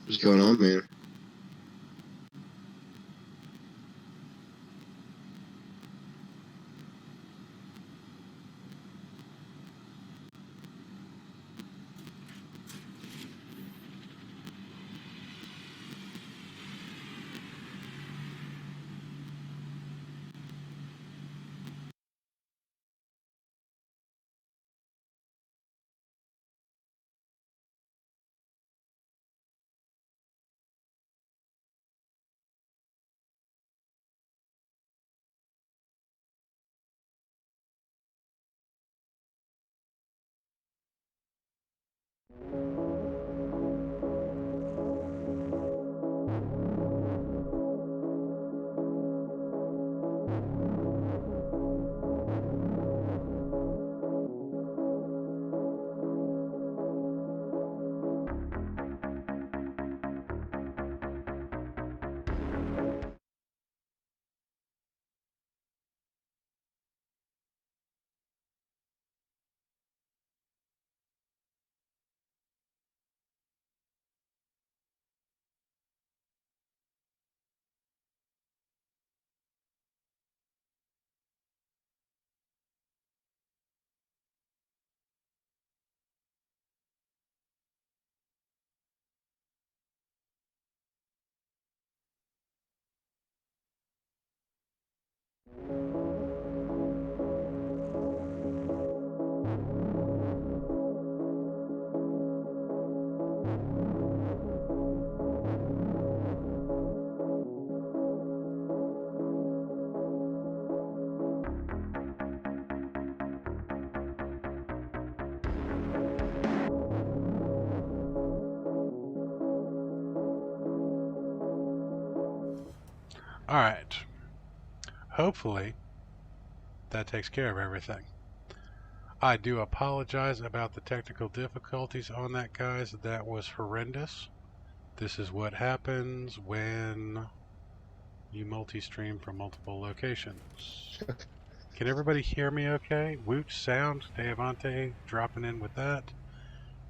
What's going on, man? All right. Hopefully, that takes care of everything. I do apologize about the technical difficulties on that, guys. That was horrendous. This is what happens when you multi-stream from multiple locations. Can everybody hear me okay? Woot sound, Deavante dropping in with that.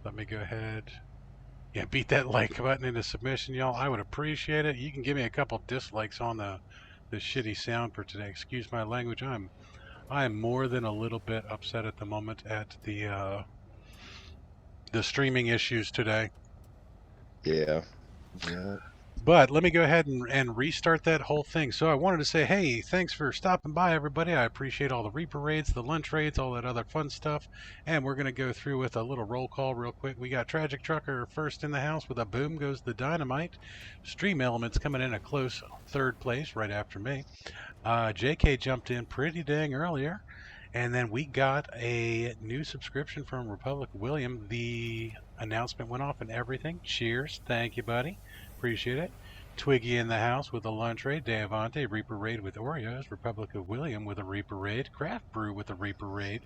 Let me go ahead. Yeah, beat that like button into submission, y'all. I would appreciate it. You can give me a couple dislikes on the shitty sound for today. Excuse my language. I am more than a little bit upset at the moment at the streaming issues today. Yeah. But let me go ahead and restart that whole thing. So I wanted to say, hey, thanks for stopping by, everybody. I appreciate all the Reaper raids, the lunch raids, all that other fun stuff. And we're going to go through with a little roll call real quick. We got Tragic Trucker first in the house with a boom goes the dynamite. Stream Elements coming in a close third place right after me. JK jumped in pretty dang earlier. And then we got a new subscription from Republic William. The announcement went off and everything. Cheers. Thank you, buddy. Appreciate it. Twiggy in the house with a lunch raid. Deavante, Reaper raid with Oreos. Republic of William with a Reaper raid. Craft Brew with a Reaper raid.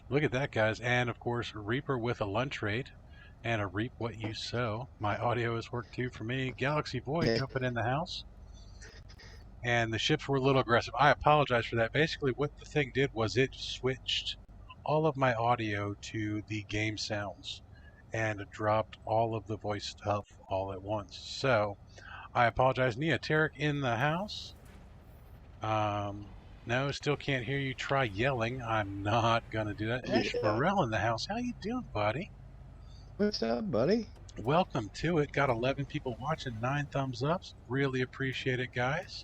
Look at that, guys. And, of course, Reaper with a lunch raid. And a reap what you sow. My audio has worked too for me. Galaxy Void jumping in the house. And the ships were a little aggressive. I apologize for that. Basically, what the thing did was it switched all of my audio to the game sounds and dropped all of the voice stuff all at once. So I apologize. Nia Tarek in the house. No, still can't hear you. Try yelling. I'm not going to do that. Ash Morell in the house. How you doing, buddy? What's up, buddy? Welcome to it. Got 11 people watching, 9 thumbs ups. Really appreciate it, guys.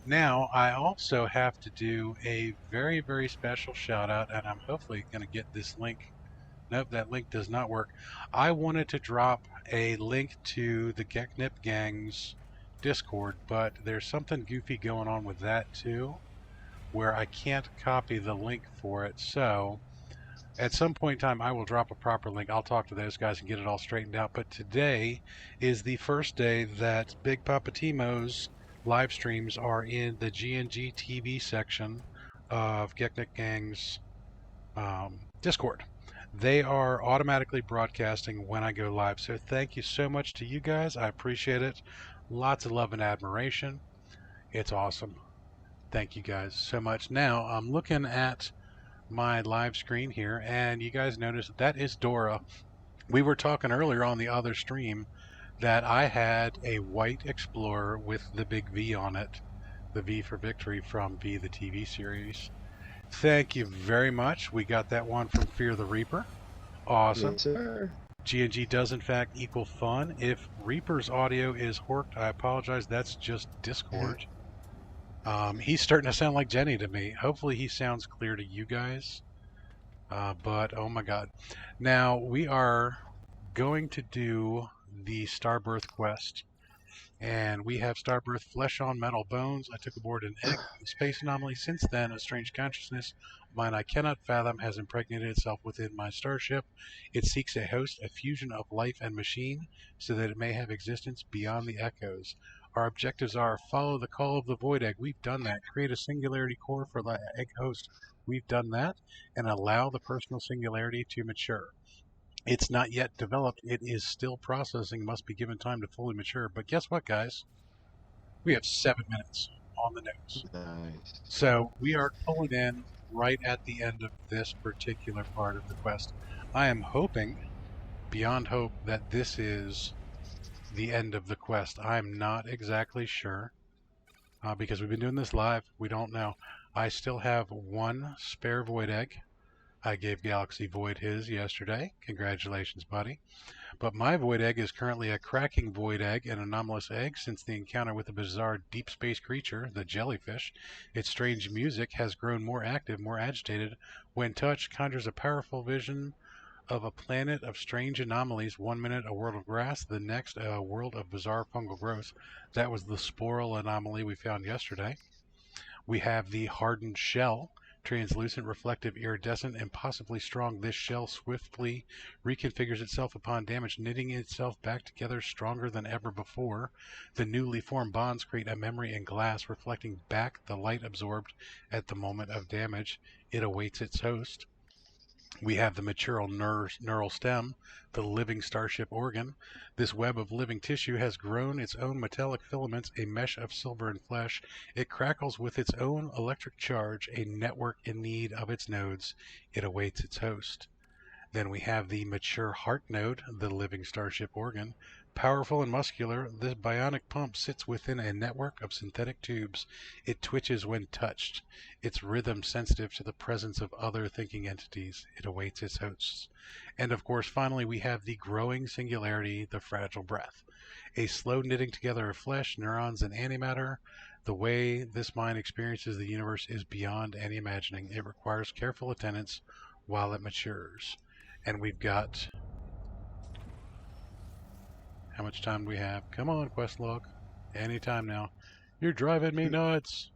Now, I also have to do a very, very special shout out, and I'm hopefully going to get this link. Nope, that link does not work. I wanted to drop a link to the Geknip Gang's Discord, but there's something goofy going on with that too, where I can't copy the link for it. So, at some point in time, I will drop a proper link. I'll talk to those guys and get it all straightened out. But today is the first day that Big Papa Timo's live streams are in the GNG TV section of Geknik Gang's Discord. They are automatically broadcasting when I go live. So thank you so much to you guys. I appreciate it. Lots of love and admiration. It's awesome. Thank you guys so much. Now I'm looking at my live screen here, and you guys notice that is Dora. We were talking earlier on the other stream that I had a white Explorer with the big V on it, the V for Victory from V the TV series. Thank you very much. We got that one from Fear the Reaper. Awesome. Yes, sir. G&G does in fact equal fun. If Reaper's audio is horked, I apologize. That's just Discord. He's starting to sound like Jenny to me. Hopefully he sounds clear to you guys. But oh my god. Now we are going to do the StarBirth quest. And we have StarBirth flesh on metal bones. I took aboard an egg from the space anomaly. Since then, a strange consciousness of mine I cannot fathom has impregnated itself within my starship. It seeks a host, a fusion of life and machine, so that it may have existence beyond the echoes. Our objectives are follow the call of the void egg. We've done that. Create a singularity core for the egg host. We've done that. And allow the personal singularity to mature. It's not yet developed. It is still processing, must be given time to fully mature. But guess what, guys? We have 7 minutes on the nose. Nice. So we are pulling in right at the end of this particular part of the quest. I am hoping, beyond hope, that this is the end of the quest. I'm not exactly sure because we've been doing this live. We don't know. I still have one spare void egg. I gave Galaxy Void his yesterday. Congratulations, buddy. But my void egg is currently a cracking void egg, an anomalous egg since the encounter with a bizarre deep space creature, the jellyfish. Its strange music has grown more active, more agitated. When touched, conjures a powerful vision of a planet of strange anomalies. 1 minute a world of grass, the next a world of bizarre fungal growth. That was the sporal anomaly we found yesterday. We have the hardened shell. Translucent, reflective, iridescent, impossibly strong. This shell swiftly reconfigures itself upon damage, knitting itself back together stronger than ever before. The newly formed bonds create a memory in glass, reflecting back the light absorbed at the moment of damage. It awaits its host. We have the mature neural stem, the living starship organ. This web of living tissue has grown its own metallic filaments, a mesh of silver and flesh. It crackles with its own electric charge, a network in need of its nodes. It awaits its host. Then we have the mature heart node, the living starship organ. Powerful and muscular, this bionic pump sits within a network of synthetic tubes. It twitches when touched, its rhythm sensitive to the presence of other thinking entities. It awaits its hosts. And of course, finally, we have the growing singularity, the fragile breath. A slow knitting together of flesh, neurons, and antimatter. The way this mind experiences the universe is beyond any imagining. It requires careful attendance while it matures. And we've got... How much time do we have? Come on, quest log. Anytime now. You're driving me nuts.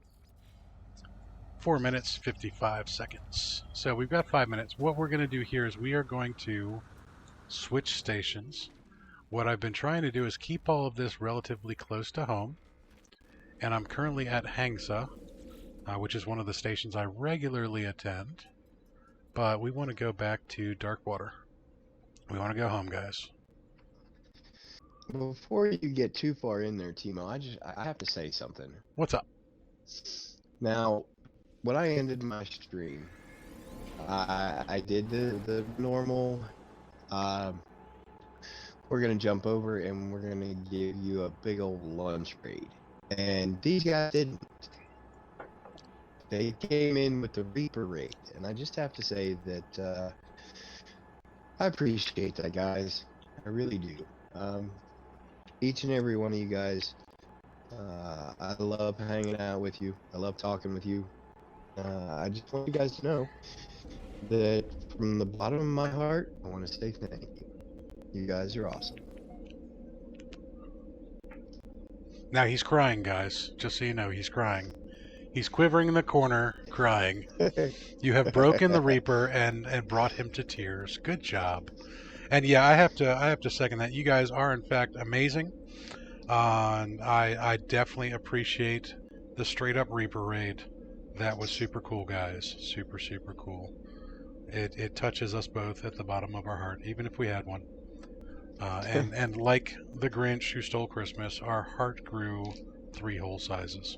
4 minutes, 55 seconds. So we've got 5 minutes. What we're going to do here is we are going to switch stations. What I've been trying to do is keep all of this relatively close to home. And I'm currently at Hangsa, which is one of the stations I regularly attend. But we want to go back to Darkwater. We want to go home, guys. Before you get too far in there, Timo, I have to say something. What's up? Now, when I ended my stream, I did the normal. We're gonna jump over and we're gonna give you a big old lunch raid, and these guys didn't. They came in with the Reaper raid, and I just have to say that I appreciate that, guys. I really do. Each and every one of you guys, I love hanging out with you. I love talking with you. I just want you guys to know that from the bottom of my heart, I want to say thank you. You guys are awesome. Now he's crying, guys. Just so you know, he's crying. He's quivering in the corner, crying. You have broken the Reaper and brought him to tears. Good job. And yeah, I have to second that. You guys are in fact amazing. I definitely appreciate the straight up Reaper raid. That was super cool, guys. Super, super cool. It touches us both at the bottom of our heart, even if we had one. And like the Grinch who stole Christmas, our heart grew 3 whole sizes.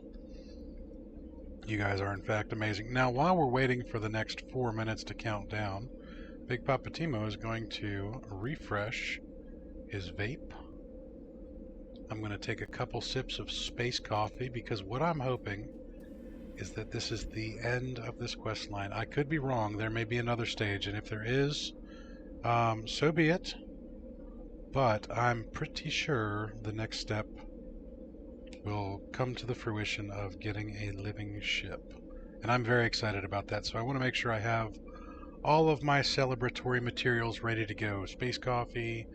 You guys are in fact amazing. Now, while we're waiting for the next 4 minutes to count down, Big Papa Timo is going to refresh his vape. I'm going to take a couple sips of space coffee, because what I'm hoping is that this is the end of this quest line. I could be wrong. There may be another stage, and if there is, so be it. But I'm pretty sure the next step will come to the fruition of getting a living ship. And I'm very excited about that, so I want to make sure I have all of my celebratory materials ready to go. Space coffee,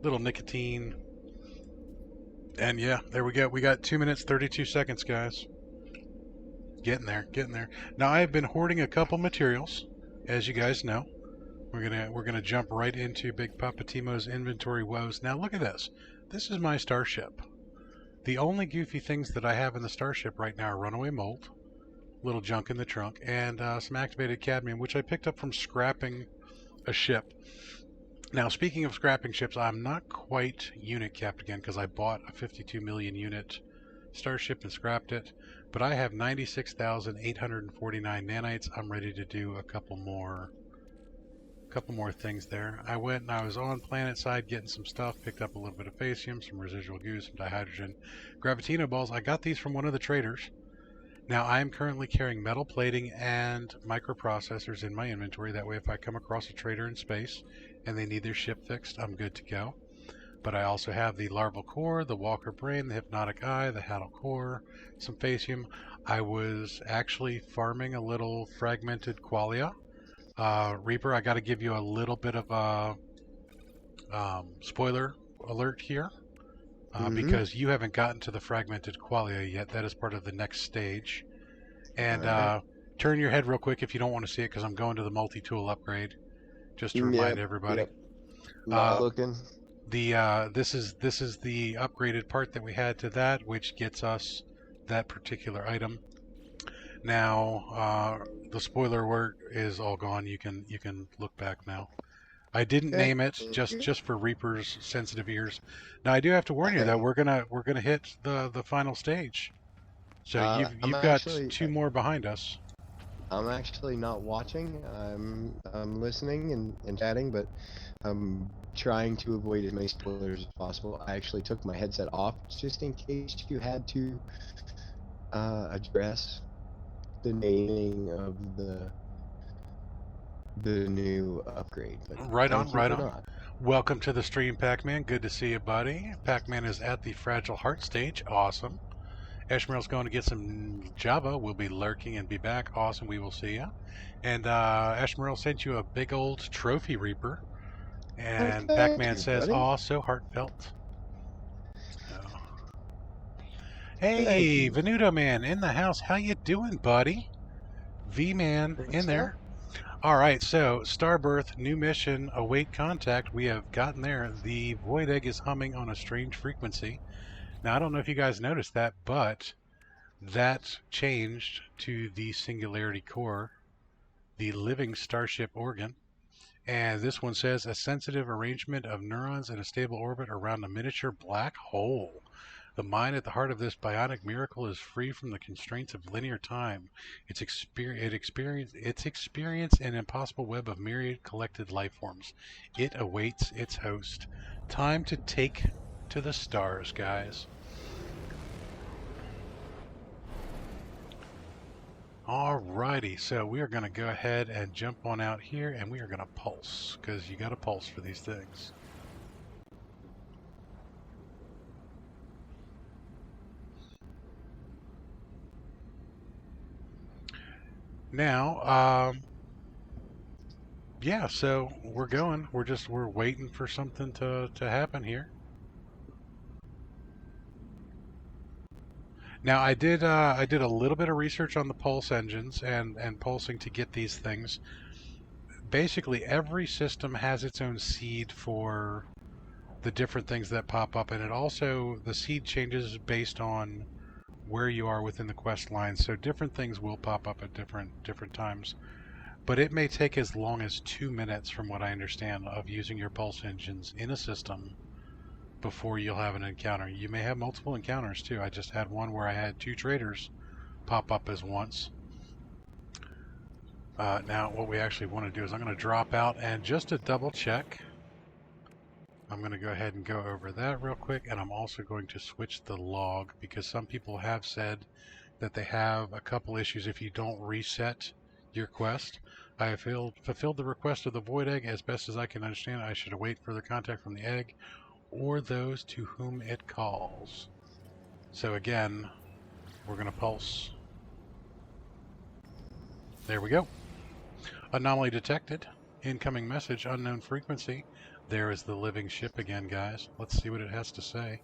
little nicotine, and yeah, there we go. We got 2 minutes, 32 seconds, guys. Getting there, getting there. Now, I've been hoarding a couple materials, as you guys know. We're gonna jump right into Big Papa Timo's inventory woes. Now, look at this. This is my starship. The only goofy things that I have in the starship right now are runaway mold, little junk in the trunk, and some activated cadmium, which I picked up from scrapping a ship. Now, speaking of scrapping ships, I'm not quite unit capped again because I bought a 52 million unit starship and scrapped it, but I have 96,849 nanites. I'm ready to do a couple more things there. I went and I was on planet side getting some stuff, picked up a little bit of facium, some residual goo, some dihydrogen gravitino balls. I got these from one of the traders. Now, I am currently carrying metal plating and microprocessors in my inventory. That way, if I come across a trader in space and they need their ship fixed, I'm good to go. But I also have the larval core, the walker brain, the hypnotic eye, the hattle core, some facium. I was actually farming a little fragmented qualia. Reaper, I got to give you a little bit of a spoiler alert here. Because you haven't gotten to the fragmented qualia yet. That is part of the next stage. And turn your head real quick if you don't want to see it, because I'm going to the multi-tool upgrade, just to remind everybody. Yep. Not looking. This is the upgraded part that we had to that, which gets us that particular item. Now, the spoiler alert is all gone. You can look back now. I didn't name it just for Reaper's sensitive ears. Now, I do have to warn you though, we're gonna hit the final stage. So you've got two more behind us. I'm actually not watching. I'm listening and chatting, but I'm trying to avoid as many spoilers as possible. I actually took my headset off just in case you had to address the naming of the new upgrade. But right on. Welcome to the stream, Pac-Man. Good to see you, buddy. Pac-Man is at the Fragile Heart stage. Awesome. Eshmeral's going to get some Java. We'll be lurking and be back. Awesome. We will see you. And Eshmeral sent you a big old trophy Reaper. And Pac-Man says, buddy. "Aw, so heartfelt." Oh. Hey, Venuto Man in the house. How you doing, buddy? V-Man in there. Alright, so StarBirth, new mission, await contact. We have gotten there. The void egg is humming on a strange frequency. Now, I don't know if you guys noticed that, but that changed to the singularity core, the living starship organ. And this one says, a sensitive arrangement of neurons in a stable orbit around a miniature black hole. The mind at the heart of this bionic miracle is free from the constraints of linear time. It experience an impossible web of myriad collected life forms. It awaits its host. Time to take to the stars, guys. Alrighty, so we are going to go ahead and jump on out here, and we are going to pulse, because you got to pulse for these things. Now, yeah, so we're going. We're waiting for something to happen here. Now, I did a little bit of research on the pulse engines and pulsing to get these things. Basically, every system has its own seed for the different things that pop up, and it also, the seed changes based on where you are within the quest line, so different things will pop up at different times. But it may take as long as 2 minutes, from what I understand, of using your pulse engines in a system before you'll have an encounter. You may have multiple encounters too. I just had one where I had 2 traders pop up as once. Now what we actually want to do is I'm going to drop out, and just to double check, I'm going to go ahead and go over that real quick, and I'm also going to switch the log because some people have said that they have a couple issues if you don't reset your quest. I have fulfilled the request of the void egg as best as I can understand. I should await further contact from the egg or those to whom it calls. So again, we're going to pulse. There we go. Anomaly detected. Incoming message, unknown frequency. There is the living ship again, guys. Let's see what it has to say.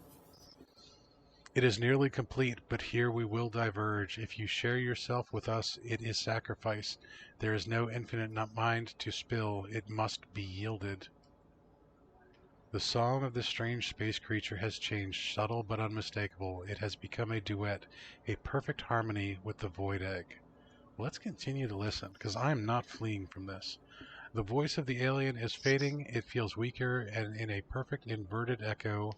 It is nearly complete, but here we will diverge. If you share yourself with us, it is sacrifice. There is no infinite mind to spill. It must be yielded. The song of this strange space creature has changed, subtle but unmistakable. It has become a duet, a perfect harmony with the void egg. Let's continue to listen, because I am not fleeing from this. The voice of the alien is fading, it feels weaker, and in a perfect inverted echo,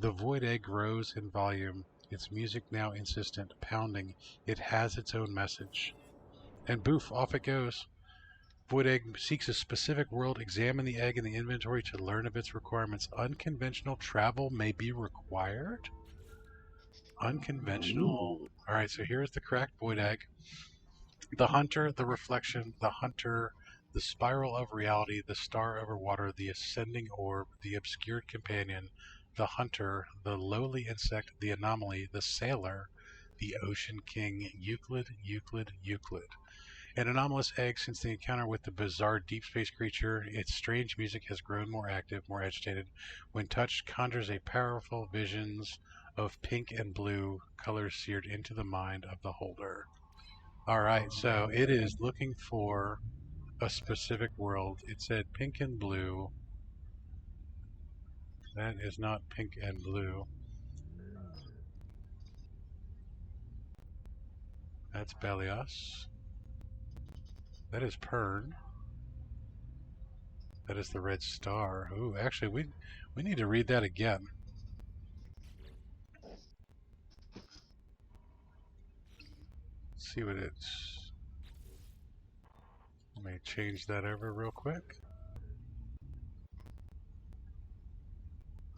the void egg grows in volume, its music now insistent, pounding. It has its own message. And boof, off it goes. Void egg seeks a specific world. Examine the egg in the inventory to learn of its requirements. Unconventional travel may be required? Unconventional. Ooh. Alright, so here's the cracked void egg. The hunter, the reflection, the hunter, the spiral of reality, the star over water, the ascending orb, the obscured companion, the hunter, the lowly insect, the anomaly, the sailor, the ocean king, Euclid, Euclid, Euclid. An anomalous egg since the encounter with the bizarre deep space creature, its strange music has grown more active, more agitated. When touched, conjures a powerful visions of pink and blue, colors seared into the mind of the holder. Alright, so it is looking for a specific world. It said pink and blue. That is not pink and blue. That's Belios. That is Pern. That is the red star. Ooh, actually, we need to read that again. Let's see what it's... Let me change that over real quick.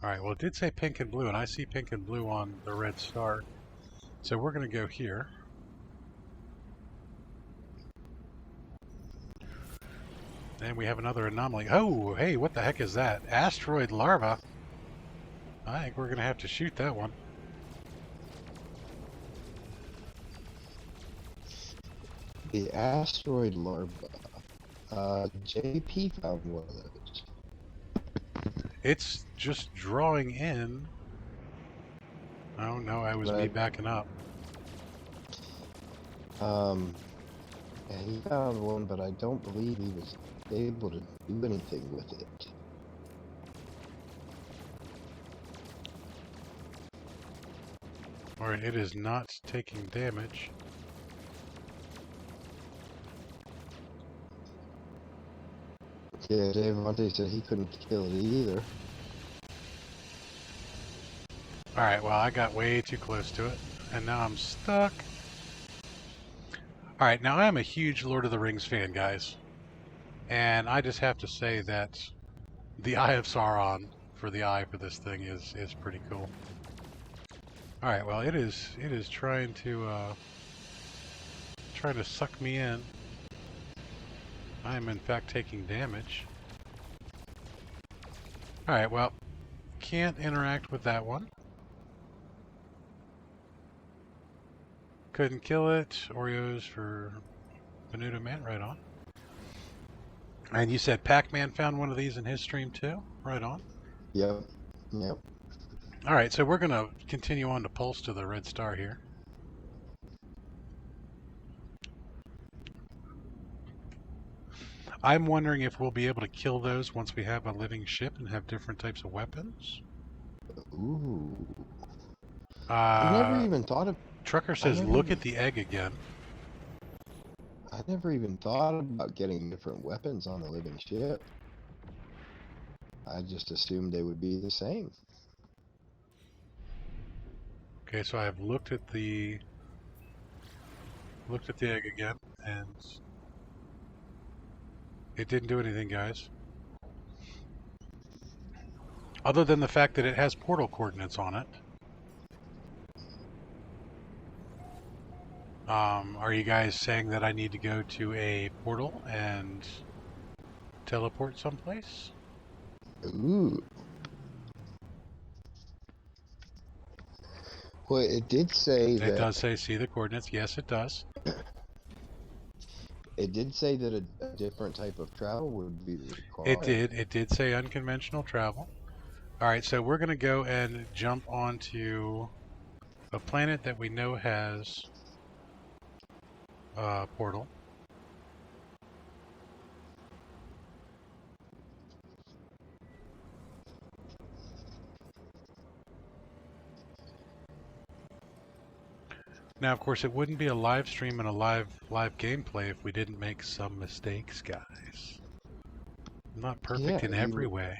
Alright, well it did say pink and blue, and I see pink and blue on the red star. So we're going to go here. And we have another anomaly. Oh, hey, what the heck is that? Asteroid larva. I think we're going to have to shoot that one. The asteroid larva. JP found one of those. It's just drawing in. Oh, no, I was me backing up. Yeah, he found one, but I don't believe he was able to do anything with it. Alright, it is not taking damage. Yeah, Dave Monte said he couldn't kill it either. Alright, well, I got way too close to it, and now I'm stuck. Alright, now I am a huge Lord of the Rings fan, guys. And I just have to say that the Eye of Sauron for the eye for this thing is pretty cool. Alright, well, it is trying to suck me in. I am in fact taking damage. Alright, well, can't interact with that one. Couldn't kill it. Oreos for Venuto Man, right on. And you said Pac-Man found one of these in his stream too? Right on. Yep. Yep. Alright, so we're going to continue on to pulse to the red star here. I'm wondering if we'll be able to kill those once we have a living ship and have different types of weapons. Ooh. I never even thought of... Trucker says, look at the egg again. I never even thought about getting different weapons on the living ship. I just assumed they would be the same. Okay, so I have looked at the egg again, and it didn't do anything, guys. other than the fact that it has portal coordinates on it. Are you guys saying that I need to go to a portal and teleport someplace? Ooh. Well, it did say It that does say see the coordinates. Yes, it does. it did say that a different type of travel would be It required. did. It did say unconventional travel. All right, so we're going to go and jump onto a planet that we know has a portal. Now, of course, it wouldn't be a live stream and a live gameplay if we didn't make some mistakes, guys. I'm not perfect Yeah, in every way,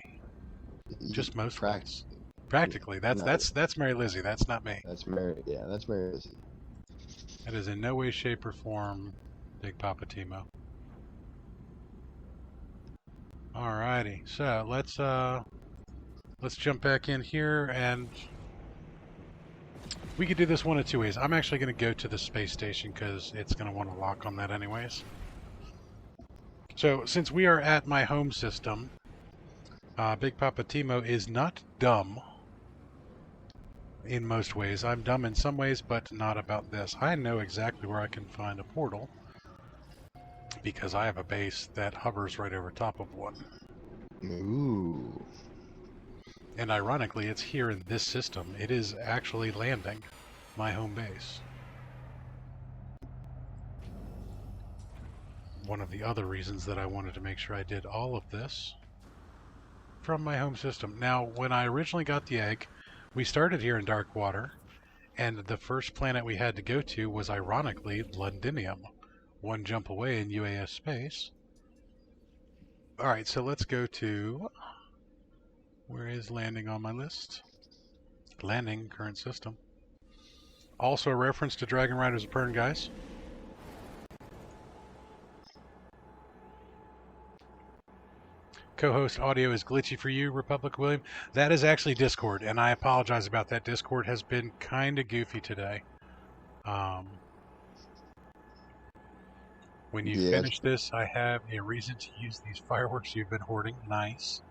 just most ways. Practically, that's Mary Lizzie. That's not me. That's Mary. Yeah, that's Mary Lizzie. That is in no way, shape, or form Big Papa Timo. Alrighty, so let's jump back in here, and we could do this one of two ways. I'm actually going to go to the space station because it's going to want to lock on that anyways. So since we are at my home system, Big Papa Timo is not dumb in most ways. I'm dumb in some ways, but not about this. I know exactly where I can find a portal because I have a base that hovers right over top of one. Ooh. And ironically, it's here in this system. It is actually landing my home base. One of the other reasons that I wanted to make sure I did all of this from my home system. Now, when I originally got the egg, we started here in Dark Water, and the first planet we had to go to was ironically Londinium, one jump away in UAS space. Alright, so let's go to... Where is landing on my list? Landing, current system. Also a reference to Dragon Riders of Pern, guys. Co-host audio is glitchy for you, Republic William. That is actually Discord, and I apologize about that. Discord has been kind of goofy today. When you finish this, I have a reason to use these fireworks you've been hoarding. Nice.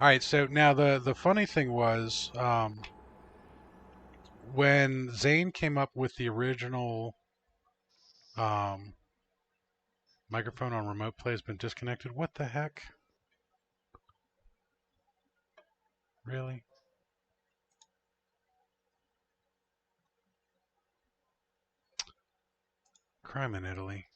Alright, so now the funny thing was, when Zane came up with the original microphone on remote play has been disconnected. What the heck? Really? Crime in Italy.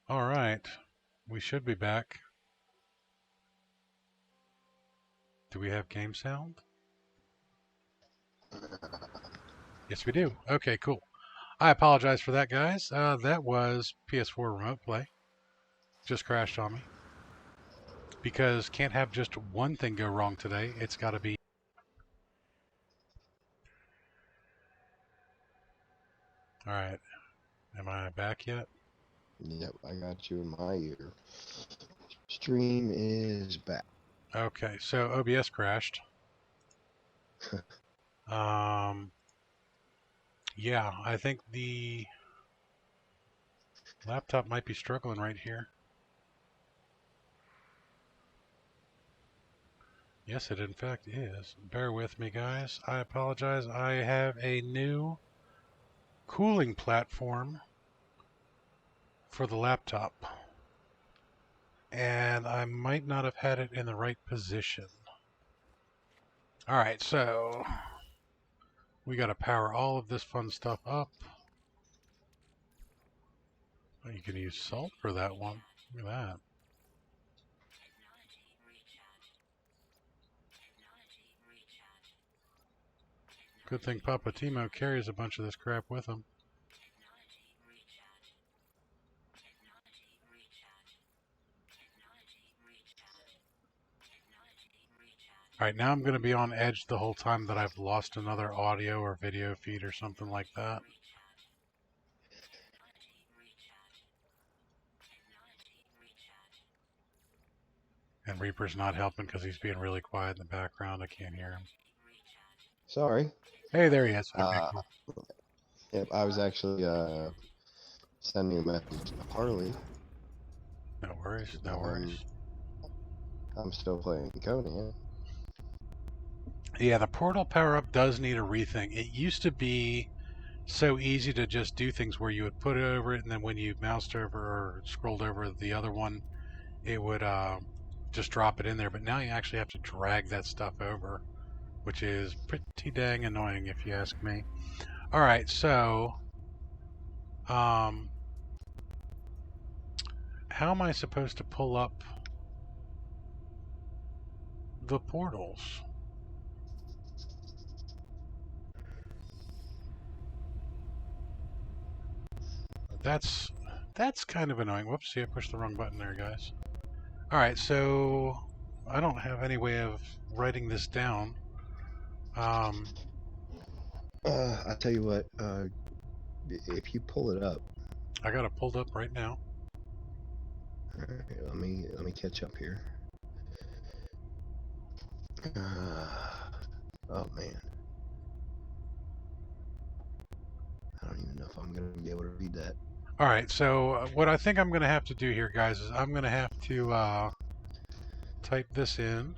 All right, we should be back. Do we have game sound? Yes, we do. Okay, cool. I apologize for that, guys. That was PS4 remote play. Just crashed on me. Because can't have just one thing go wrong today. It's got to be... All right. Am I back yet? Yep, I got you in my ear. Stream is back. Okay, so OBS crashed. Yeah, I think the laptop might be struggling right here. Yes, it in fact is. Bear with me, guys. I apologize. I have a new cooling platform for the laptop. And I might not have had it in the right position. Alright, so we got to power all of this fun stuff up. You can use salt for that one. Look at that. Good thing Papa Timo carries a bunch of this crap with him. Alright, now I'm going to be on edge the whole time that I've lost another audio or video feed or something like that. And Reaper's not helping because he's being really quiet in the background. I can't hear him. Sorry. Hey, there he is. Okay, cool. Yep, I was actually sending a message to Harley. No worries, no worries. I'm still playing Conan. Yeah, the portal power-up does need a rethink. It used to be so easy to just do things where you would put it over it, and then when you moused over or scrolled over the other one, it would just drop it in there. But now you actually have to drag that stuff over, which is pretty dang annoying if you ask me. All right, so how am I supposed to pull up the portals? That's kind of annoying. Whoops, see, I pushed the wrong button there, guys. All right, so I don't have any way of writing this down. I'll tell you what. If you pull it up, I got it pulled up right now. all right, let me catch up here. Oh man, I don't even know if I'm gonna be able to read that. All right, so what I think I'm going to have to do here, guys, is I'm going to have to type this in.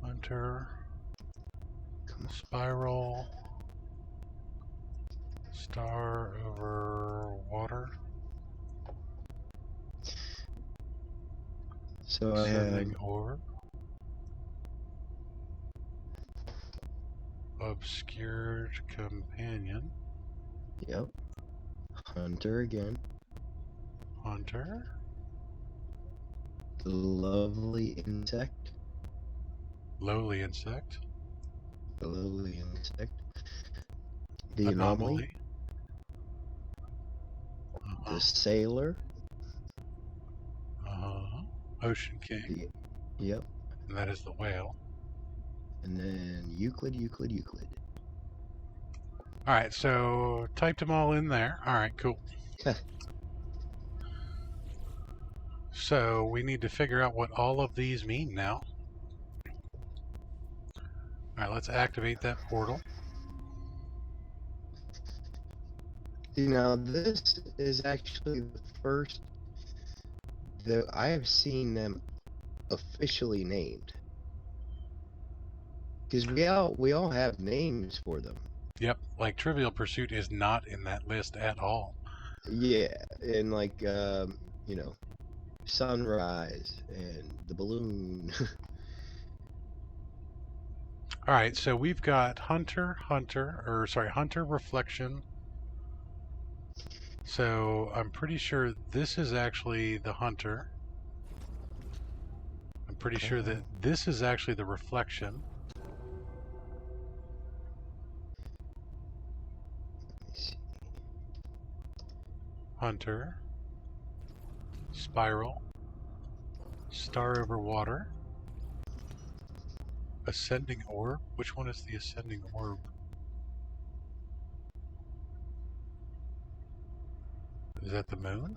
Hunter, spiral, star over water. So I have Ascending orb. Obscured companion. Yep. Hunter again. Hunter. The lovely insect. Lowly insect. The lowly insect. The Anomaly. The sailor. Ocean King. Yep. And that is the whale. And then Euclid. Alright, so typed them all in there. Alright, cool. So we need to figure out what all of these mean now. Alright, let's activate that portal. Now this is actually the first that I have seen them officially named. Because we all have names for them. Yep, like Trivial Pursuit is not in that list at all. Yeah, and like you know, Sunrise and the balloon. All right, so we've got Hunter Reflection. So I'm pretty sure this is actually the Hunter. I'm pretty sure that this is actually the Reflection. Hunter, Spiral, Star over Water, Ascending Orb. Which one is the Ascending Orb? Is that the moon?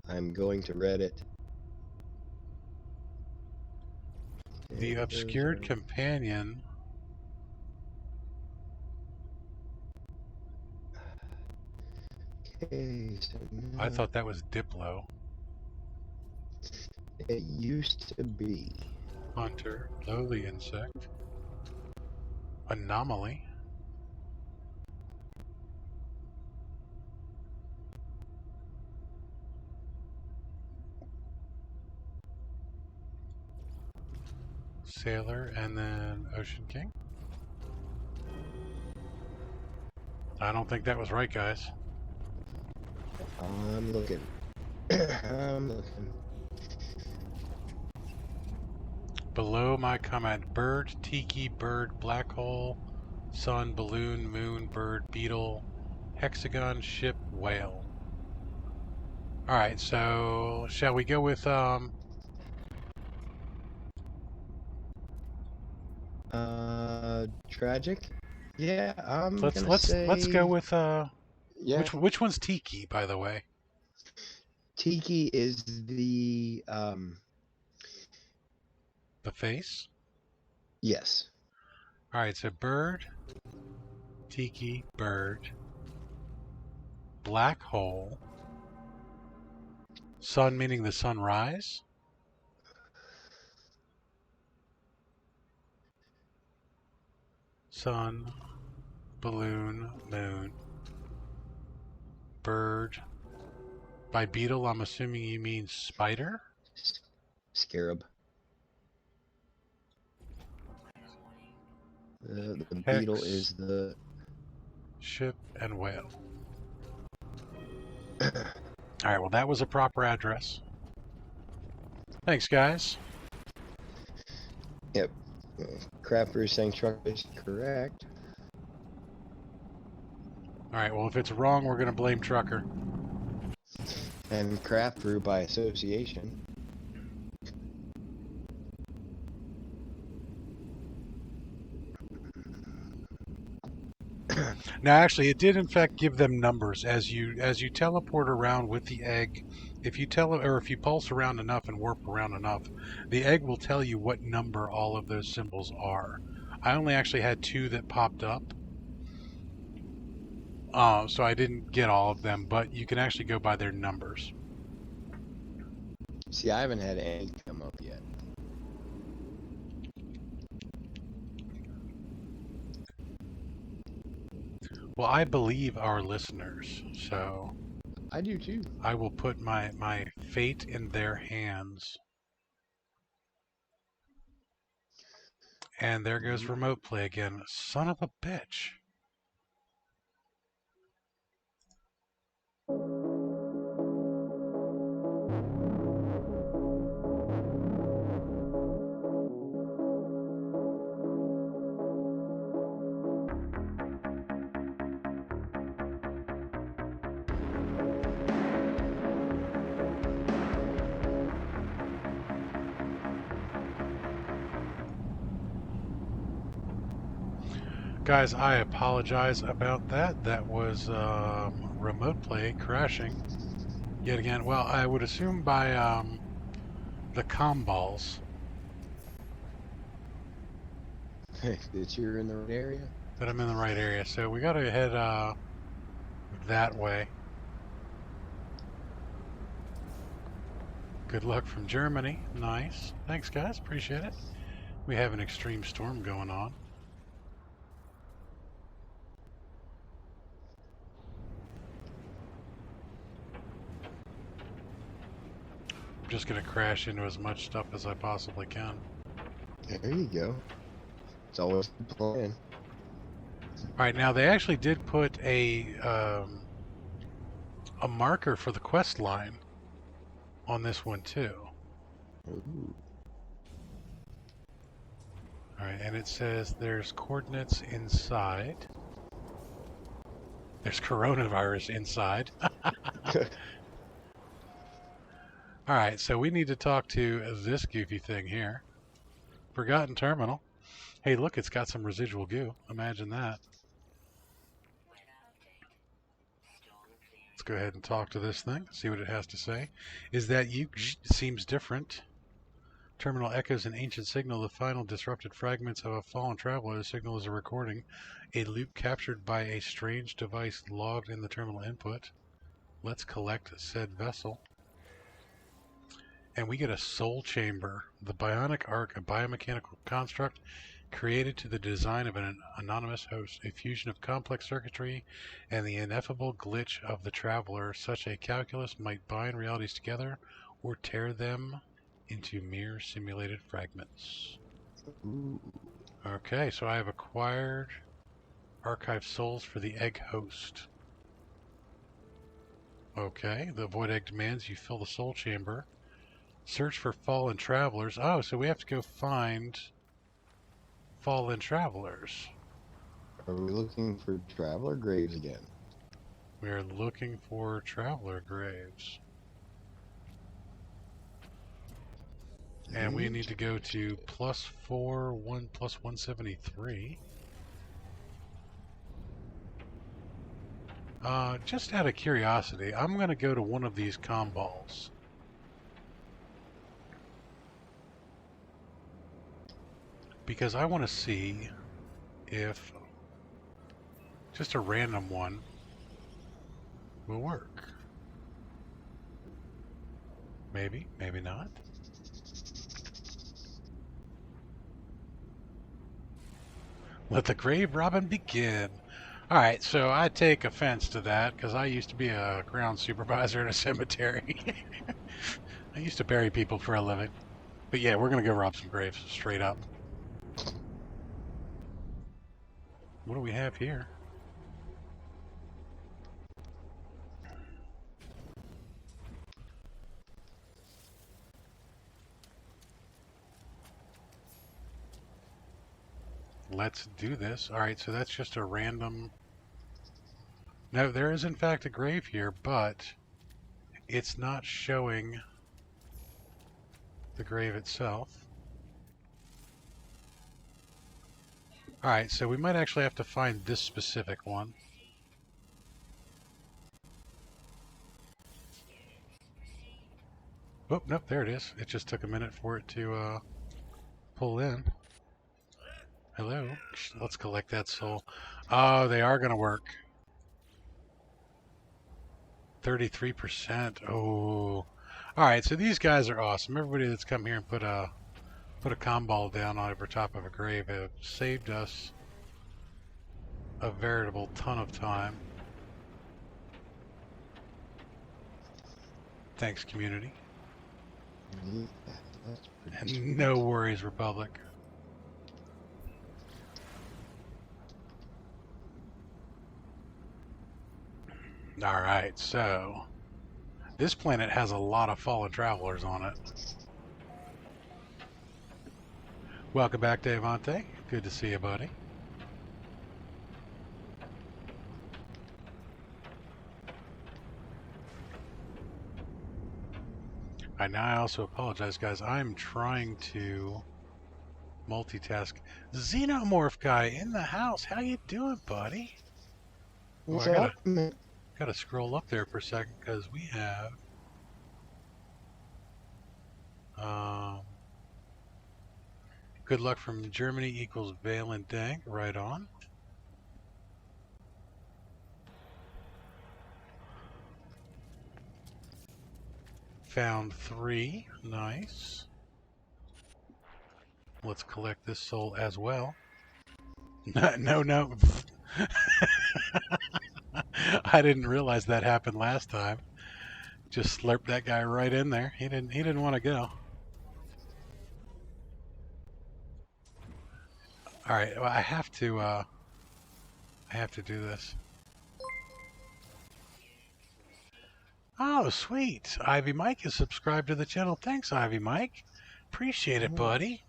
I'm going to Reddit. The Obscured Companion. Okay, so I thought that was Diplo. It used to be. Hunter, Lowly Insect, Anomaly, Sailor, and then Ocean King. I don't think that was right, guys. I'm looking. I'm looking. Below my comment, bird, tiki, bird, black hole, sun, balloon, moon, bird, beetle, hexagon, ship, whale. Alright, so shall we go with Tragic? Yeah, I'm let's gonna let's go say with yeah. which one's tiki, by the way? Tiki is The face? yes. Alright, so bird, tiki, bird, black hole, sun meaning the sunrise, sun, balloon, moon, bird. By beetle, I'm assuming you mean spider? Scarab. The beetle Hex, is the ship, and whale. Alright, well that was a proper address. Thanks, guys. yep. Crapper saying truck is correct. Alright, well if it's wrong, we're going to blame Trucker. And craft brew by association. Now, actually, it did in fact give them numbers as you teleport around with the egg. If you if you pulse around enough and warp around enough, the egg will tell you what number all of those symbols are. I only actually had 2 that popped up, so I didn't get all of them. But you can actually go by their numbers. See, I haven't had any come up yet. Well, I believe our listeners, so I do too. I will put my fate in their hands. And there goes remote play again. Son of a bitch. Guys, I apologize about that. That was remote play crashing yet again. Well, I would assume by the comm balls. That you're in the right area? That I'm in the right area. So we got to head that way. Good luck from Germany. Nice. Thanks, guys. Appreciate it. We have an extreme storm going on. I'm just going to crash into as much stuff as I possibly can. There you go. It's always the plan. Alright, now they actually did put a marker for the quest line on this one too. Ooh. Alright, and it says there's coordinates inside. There's coronavirus inside. Alright, so we need to talk to this goofy thing here. Forgotten terminal. Hey, look, it's got some residual goo. Imagine that. Let's go ahead and talk to this thing, see what it has to say. Is that you? Seems different. Terminal echoes an ancient signal, the final disrupted fragments of a fallen traveler. The signal is a recording, a loop captured by a strange device logged in the terminal input. Let's collect said vessel. And we get a soul chamber. The bionic arc, a biomechanical construct created to the design of an anonymous host, a fusion of complex circuitry and the ineffable glitch of the traveler. Such a calculus might bind realities together or tear them into mere simulated fragments. Ooh. Okay, so I have acquired archive souls for the egg host. Okay, the void egg demands you fill the soul chamber. Search for fallen travelers. Oh, so we have to go find fallen travelers. Are we looking for traveler graves again? We're looking for traveler graves. And we need to go to +4, 1 plus 173. Just out of curiosity, I'm going to go to one of these comm balls. Because I want to see if just a random one will work. Maybe, maybe not. Let the grave robbing begin. Alright, so I take offense to that because I used to be a ground supervisor in a cemetery. I used to bury people for a living. But yeah, we're going to go rob some graves, straight up. What do we have here? Let's do this. Alright, so that's just a random... No, there is in fact a grave here, but it's not showing the grave itself. Alright, so we might actually have to find this specific one. Oh, nope, there it is. It just took a minute for it to pull in. Hello. Let's collect that soul. Oh, they are going to work. 33%. Oh. Alright, so these guys are awesome. Everybody that's come here and put a comm ball down over top of a grave have saved us a veritable ton of time. Thanks, community. Yeah, that's pretty And no worries, Republic. Alright, so this planet has a lot of fallen travelers on it. Welcome back, Devante. Good to see you, buddy. And I also apologize, guys. I'm trying to multitask. Xenomorph guy in the house. How you doing, buddy? What's I up, gotta scroll up there for a second because we have good luck from Germany equals Valen Dank. Right on. Found 3. Nice. Let's collect this soul as well. No. I didn't realize that happened last time. Just slurped that guy right in there. He didn't want to go. All right, well, I have to do this. Oh, sweet. Ivy Mike is subscribed to the channel. Thanks, Ivy Mike. Appreciate it, buddy.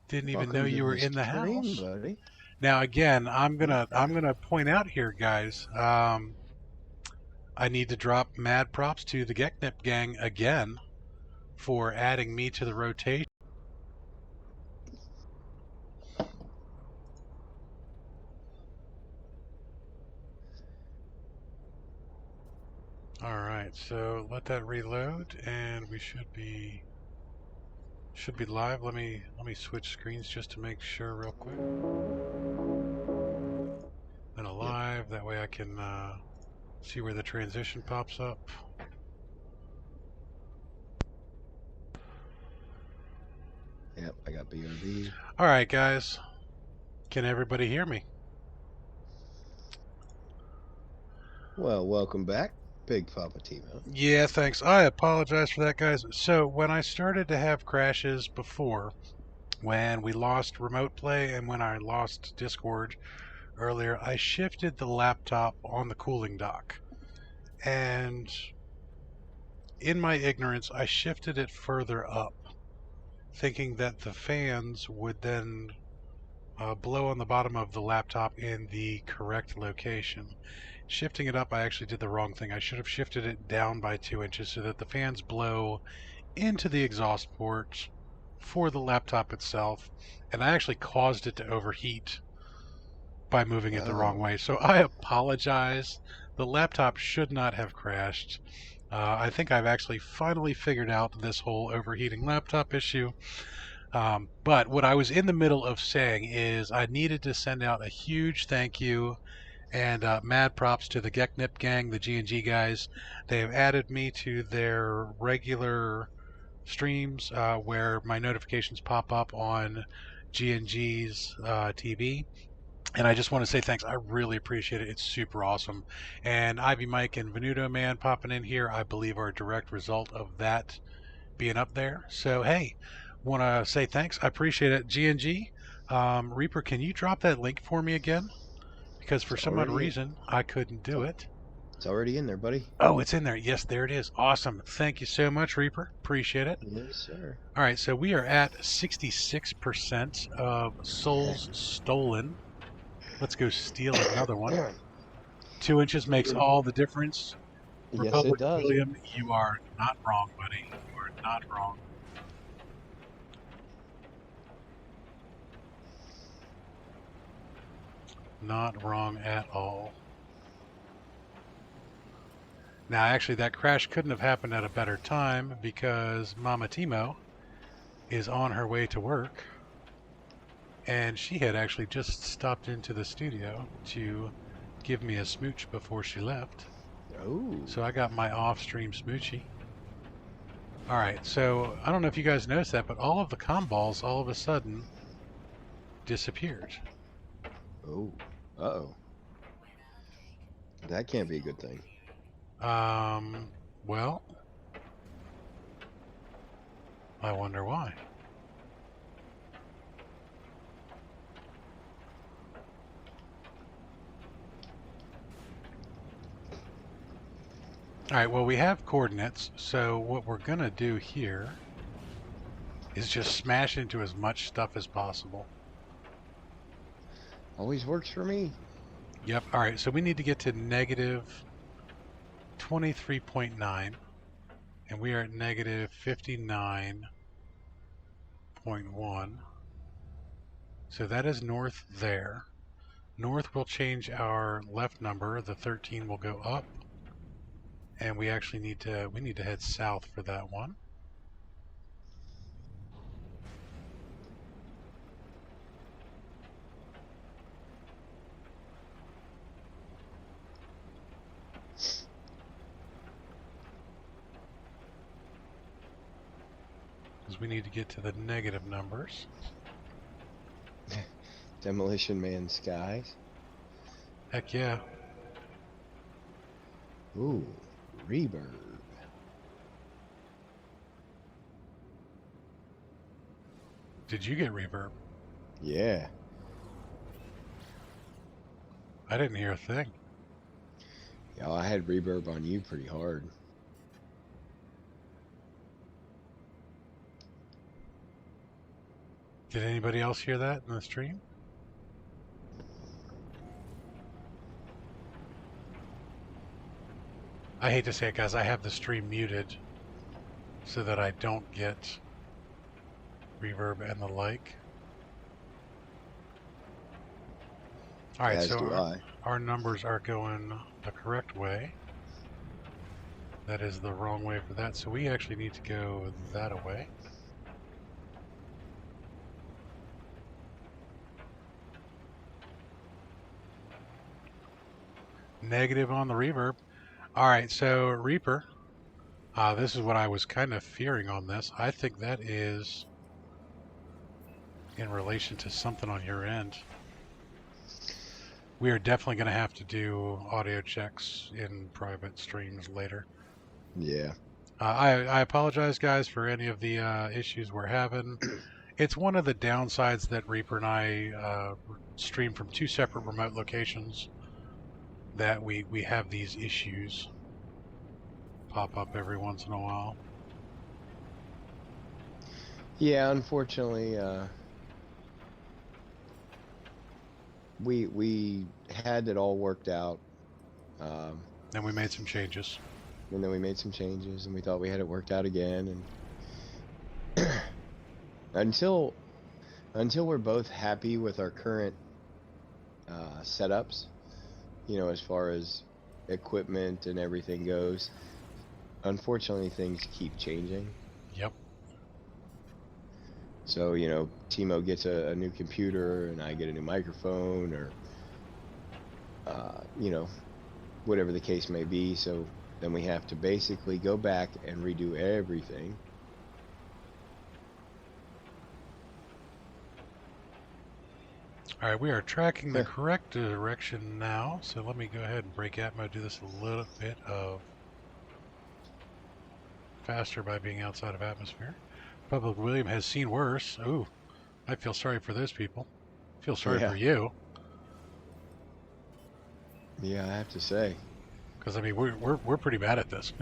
Didn't even know you were in the house. Buddy. Now again, I'm gonna point out here, guys. I need to drop mad props to the Geknip gang again for adding me to the rotation. All right, so let that reload, and we should be live. Let me switch screens just to make sure real quick. Then alive. Yep. That way I can see where the transition pops up. Yep, I got BRB. All right, guys. Can everybody hear me? Well, welcome back, Big Poppa team. Huh? Yeah, thanks. I apologize for that, guys. So when I started to have crashes before, when we lost remote play and when I lost Discord earlier, I shifted the laptop on the cooling dock. and in my ignorance, I shifted it further up, thinking that the fans would then blow on the bottom of the laptop in the correct location. Shifting it up, I actually did the wrong thing. I should have shifted it down by 2 inches so that the fans blow into the exhaust port for the laptop itself, and I actually caused it to overheat by moving it the wrong way. So I apologize. The laptop should not have crashed. I think I've actually finally figured out this whole overheating laptop issue. But what I was in the middle of saying is I needed to send out a huge thank you and mad props to the Geknip gang, the G&G guys. They have added me to their regular streams where my notifications pop up on G&G's TV. And I just want to say thanks. I really appreciate it. It's super awesome. And Ivy Mike and Venuto Man popping in here, I believe, are a direct result of that being up there. So, hey, want to say thanks. I appreciate it. G&G, Reaper, can you drop that link for me again? Because for some odd reason, I couldn't do it. It's already in there, buddy. Oh, it's in there. Yes, there it is. Awesome. Thank you so much, Reaper. Appreciate it. Yes, sir. All right, so we are at 66% of souls stolen. Let's go steal another one. 2 inches makes all the difference. Yes, Republic it does. William, you are not wrong, buddy. You are not wrong. Not wrong at all. Now, actually, that crash couldn't have happened at a better time because Mama Timo is on her way to work. And she had actually just stopped into the studio to give me a smooch before she left. Oh. So I got my off-stream smoochie. All right, so I don't know if you guys noticed that, but all of the comm balls all of a sudden disappeared. Oh. Uh-oh. That can't be a good thing. Well, I wonder why. All right, well, we have coordinates, so what we're going to do here is just smash into as much stuff as possible. Always works for me. Yep, all right, so we need to get to negative 23.9, and we are at negative 59.1. So that is north there. North will change our left number. The 13 will go up. And we actually need to head south for that one. Because we need to get to the negative numbers. Demolition Man skies. Heck yeah. Ooh, reverb. Did you get reverb? Yeah. I didn't hear a thing. Yeah, I had reverb on you pretty hard. Did anybody else hear that in the stream? I hate to say it, guys, I have the stream muted so that I don't get reverb and the like. All right, so our numbers are going the correct way. That is the wrong way for that, so we actually need to go that way. Negative on the reverb. All right, so Reaper, this is what I was kind of fearing on this. I think that is in relation to something on your end. We are definitely going to have to do audio checks in private streams later. Yeah. I apologize, guys, for any of the issues we're having. It's one of the downsides that Reaper and I stream from two separate remote locations, that we have these issues. pop up every once in a while. Yeah, unfortunately, we had it all worked out, Then we made some changes. and then we made some changes, and we thought we had it worked out again, and until we're both happy with our current setups, you know, as far as equipment and everything goes, unfortunately things keep changing. Yep. So, you know, Timo gets a new computer and I get a new microphone, or you know, whatever the case may be. So then we have to basically go back and redo everything. All right, we are tracking the correct direction now. So let me go ahead and break atmo, do this a little bit of faster by being outside of atmosphere. Public William has seen worse. Ooh, I feel sorry for those people. I feel sorry for you. Yeah, I have to say. Because I mean, we're pretty bad at this.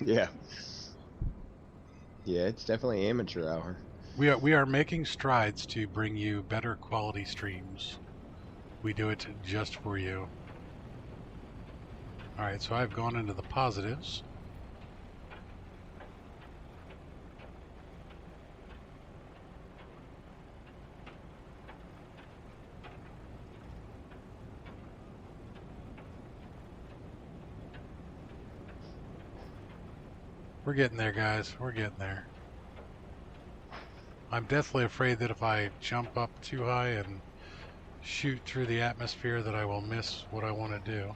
Yeah. Yeah, it's definitely amateur hour. We are making strides to bring you better quality streams. We do it just for you. All right, so I've gone into the positives. We're getting there, guys. We're getting there. I'm deathly afraid that if I jump up too high and shoot through the atmosphere that I will miss what I want to do.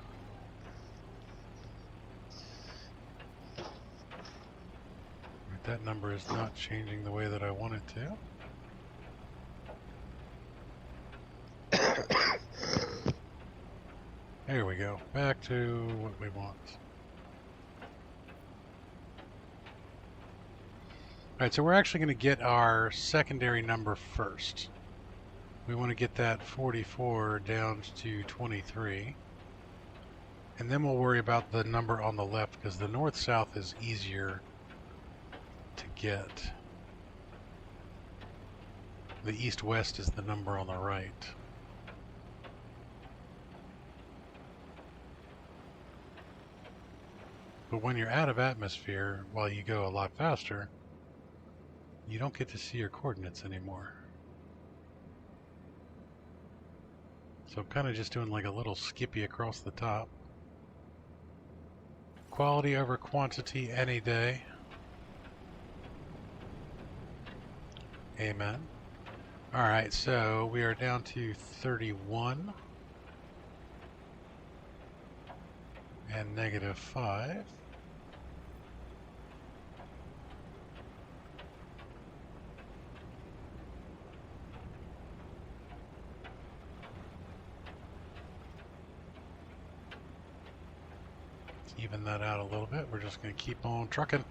That number is not changing the way that I want it to. There we go. Back to what we want. Alright, so we're actually going to get our secondary number first. We want to get that 44 down to 23. And then we'll worry about the number on the left, because the north-south is easier to get. The east-west is the number on the right. But when you're out of atmosphere, while you go a lot faster, you don't get to see your coordinates anymore. So I'm kind of just doing like a little skippy across the top. Quality over quantity any day. Amen. Alright, so we are down to 31 and -5. Even that out a little bit. We're just going to keep on trucking.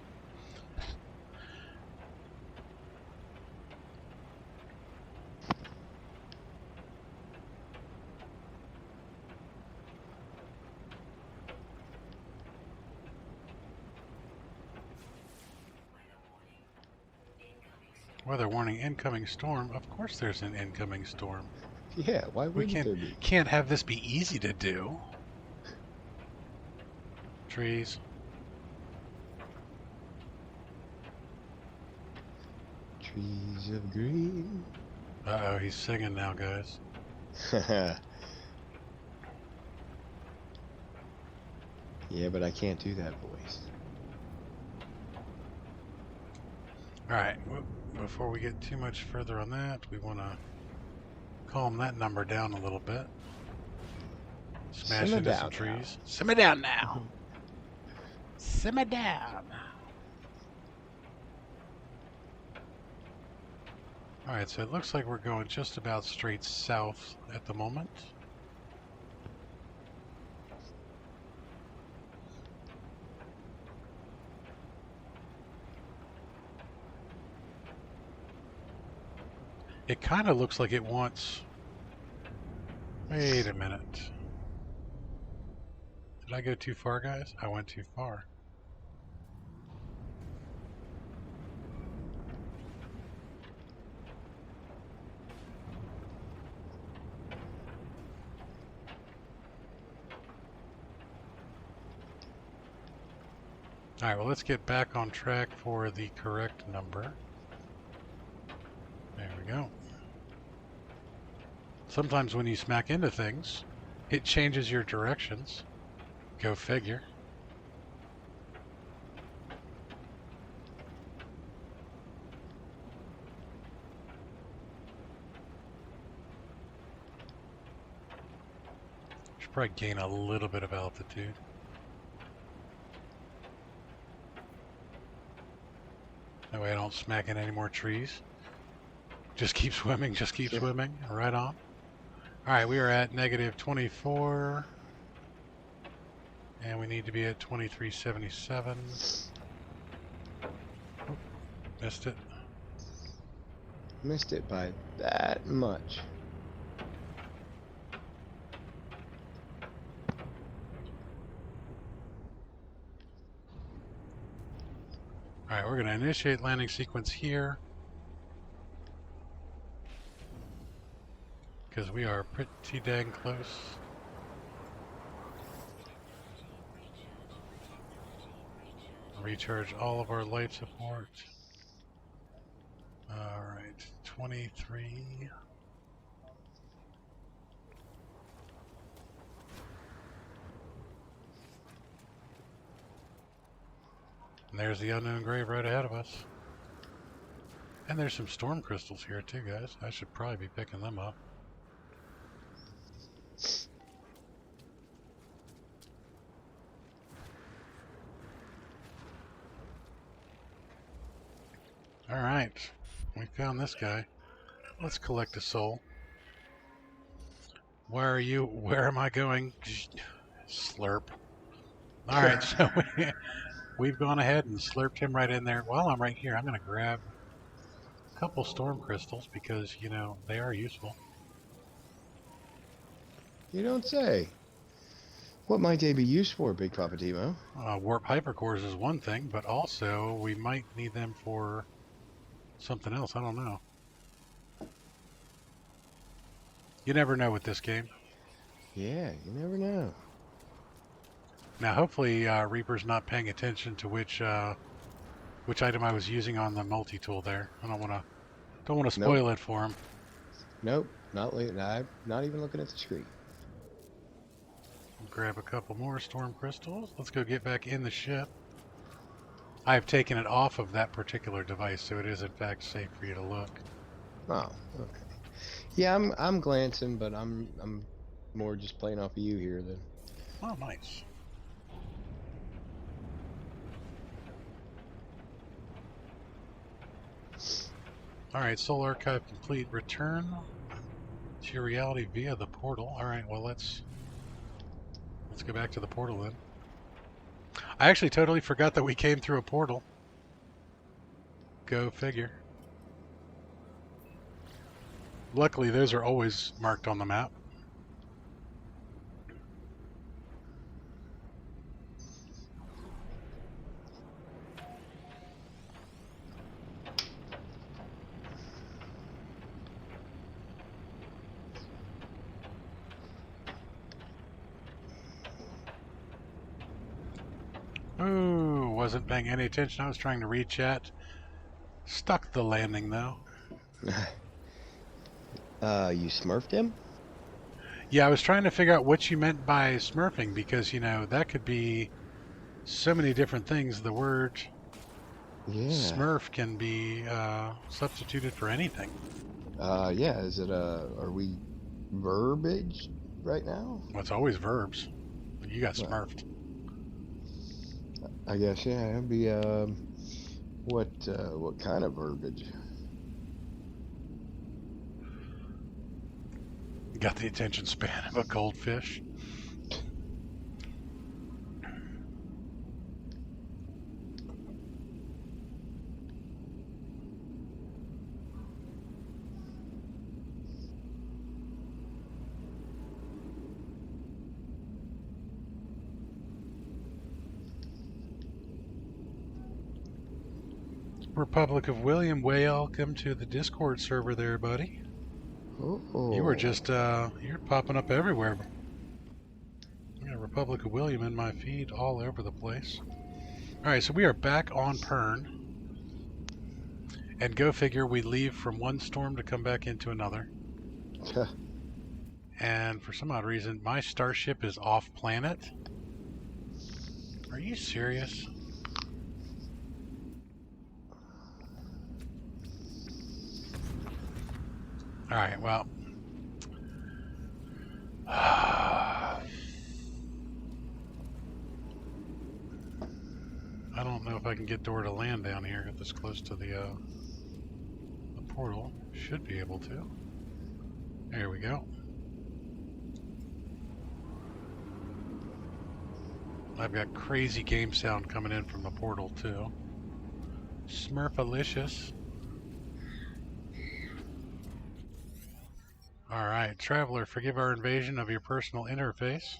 Weather warning, incoming storm. Of course there's an incoming storm. Yeah, why wouldn't there be? Can't have this be easy to do. Trees. Trees of green. Uh-oh, he's singing now, guys. Yeah, but I can't do that voice. Alright, before we get too much further on that, we want to calm that number down a little bit. Smash into some trees. Simmer down now. Simmer down. Alright, so it looks like we're going just about straight south at the moment. It kind of looks like it wants... Wait a minute. Did I go too far, guys? I went too far. Alright, well, let's get back on track for the correct number. There we go. Sometimes when you smack into things, it changes your directions. Go figure. Should probably gain a little bit of altitude. That way I don't smack in any more trees. Just keep swimming, just keep swimming. Right on. Alright, we are at negative 24. And we need to be at 2377. Oh, missed it. Missed it by that much. Alright, we're going to initiate landing sequence here. Because we are pretty dang close. Recharge all of our light support. Alright, 23. And there's the unknown grave right ahead of us. And there's some storm crystals here too, guys. I should probably be picking them up. Alright, we found this guy. Let's collect a soul. Where are you? Where am I going? Slurp. Alright, so we've gone ahead and slurped him right in there. While I'm right here, I'm going to grab a couple storm crystals because, you know, they are useful. You don't say. What might they be used for, Big Papa Timo? Warp hypercores is one thing, but also we might need them for something else. I don't know. You never know with this game. Yeah, you never know. Now, hopefully, Reaper's not paying attention to which item I was using on the multi-tool there. I don't want to spoil it for him. Nope, not even looking at the screen. Grab a couple more storm crystals. Let's go get back in the ship. I've taken it off of that particular device, so it is in fact safe for you to look. Oh, okay. Yeah, I'm glancing, but I'm more just playing off of you here then. Oh, nice. Alright, Soul Archive complete. Return to your reality via the portal. Alright, well let's go back to the portal then. I actually totally forgot that we came through a portal. Go figure. Luckily, those are always marked on the map. Ooh, wasn't paying any attention. I was trying to read chat. Stuck the landing, though. You smurfed him? Yeah, I was trying to figure out what you meant by smurfing, because, you know, that could be so many different things. The word smurf can be substituted for anything. Yeah, is it are we verbiage right now? Well, it's always verbs. You got smurfed. I guess, yeah, it'd be what kind of verbiage? Got the attention span of a goldfish. Republic of William, welcome to the Discord server there, buddy. Oh. You were just, you're popping up everywhere. I got Republic of William in my feed all over the place. Alright, so we are back on Pern. And go figure, we leave from one storm to come back into another. And for some odd reason, my starship is off planet. Are you serious? Alright, well. I don't know if I can get Dora to land down here this close to the portal. Should be able to. There we go. I've got crazy game sound coming in from the portal too. Smurfalicious. Alright, traveler, forgive our invasion of your personal interface.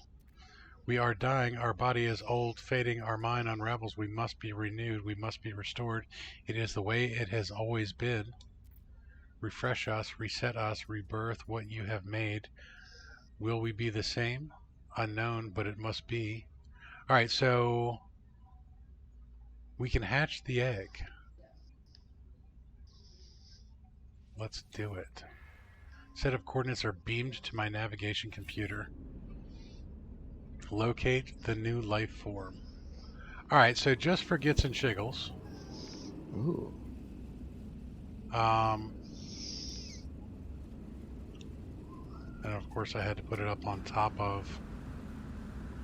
We are dying, our body is old, fading, our mind unravels, we must be renewed, we must be restored. It is the way it has always been. Refresh us, reset us, rebirth what you have made. Will we be the same? Unknown, but it must be. Alright, so we can hatch the egg. Let's do it. Set of coordinates are beamed to my navigation computer. Locate the new life form. Alright, so just for gits and shiggles. Ooh. And of course I had to put it up on top of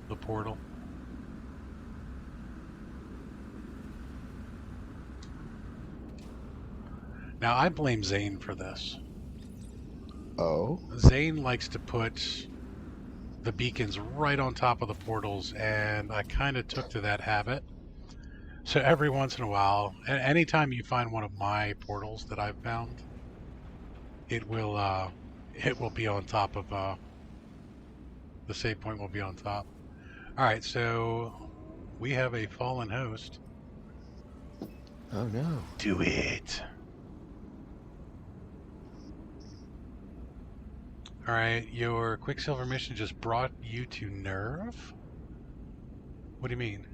the portal. Now I blame Zane for this. Oh? Zane likes to put the beacons right on top of the portals, and I kind of took to that habit. So every once in a while, anytime you find one of my portals that I've found, it will be on top of the save point will be on top. Alright, so we have a fallen host. Oh no. Do it. Alright, your Quicksilver mission just brought you to Nerve? What do you mean?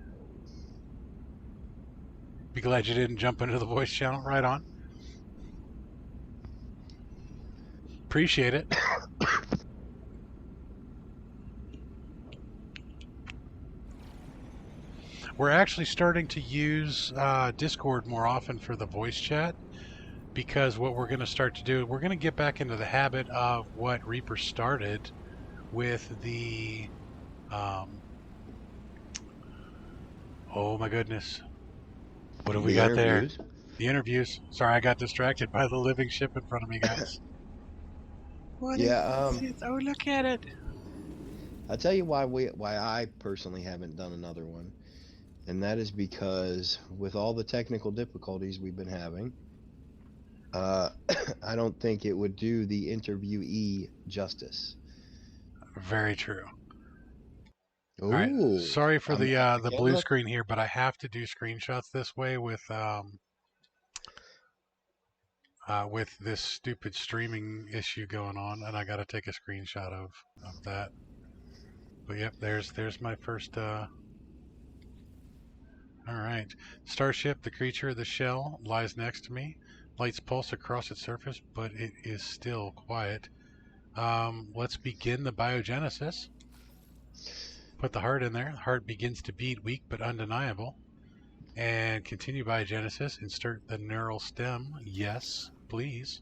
Be glad you didn't jump into the voice channel. Right on. Appreciate it. We're actually starting to use Discord more often for the voice chat, because what we're going to start to do, we're going to get back into the habit of what Reaper started with the oh my goodness, what have we got there? The interviews. Sorry, I got distracted by the living ship in front of me, guys. What is it? Oh, look at it. I'll tell you why I personally haven't done another one, and that is because with all the technical difficulties we've been having, I don't think it would do the interviewee justice. Very true. Ooh, all right. Sorry for the blue look. screen here, but I have to do screenshots this way with this stupid streaming issue going on, and I got to take a screenshot of that. But yep, there's my first. All right, Starship, the creature of the shell, lies next to me. Lights pulse across its surface, but it is still quiet. Let's begin the biogenesis. Put the heart in there. The heart begins to beat, weak but undeniable. And continue biogenesis. Insert the neural stem. Yes, please.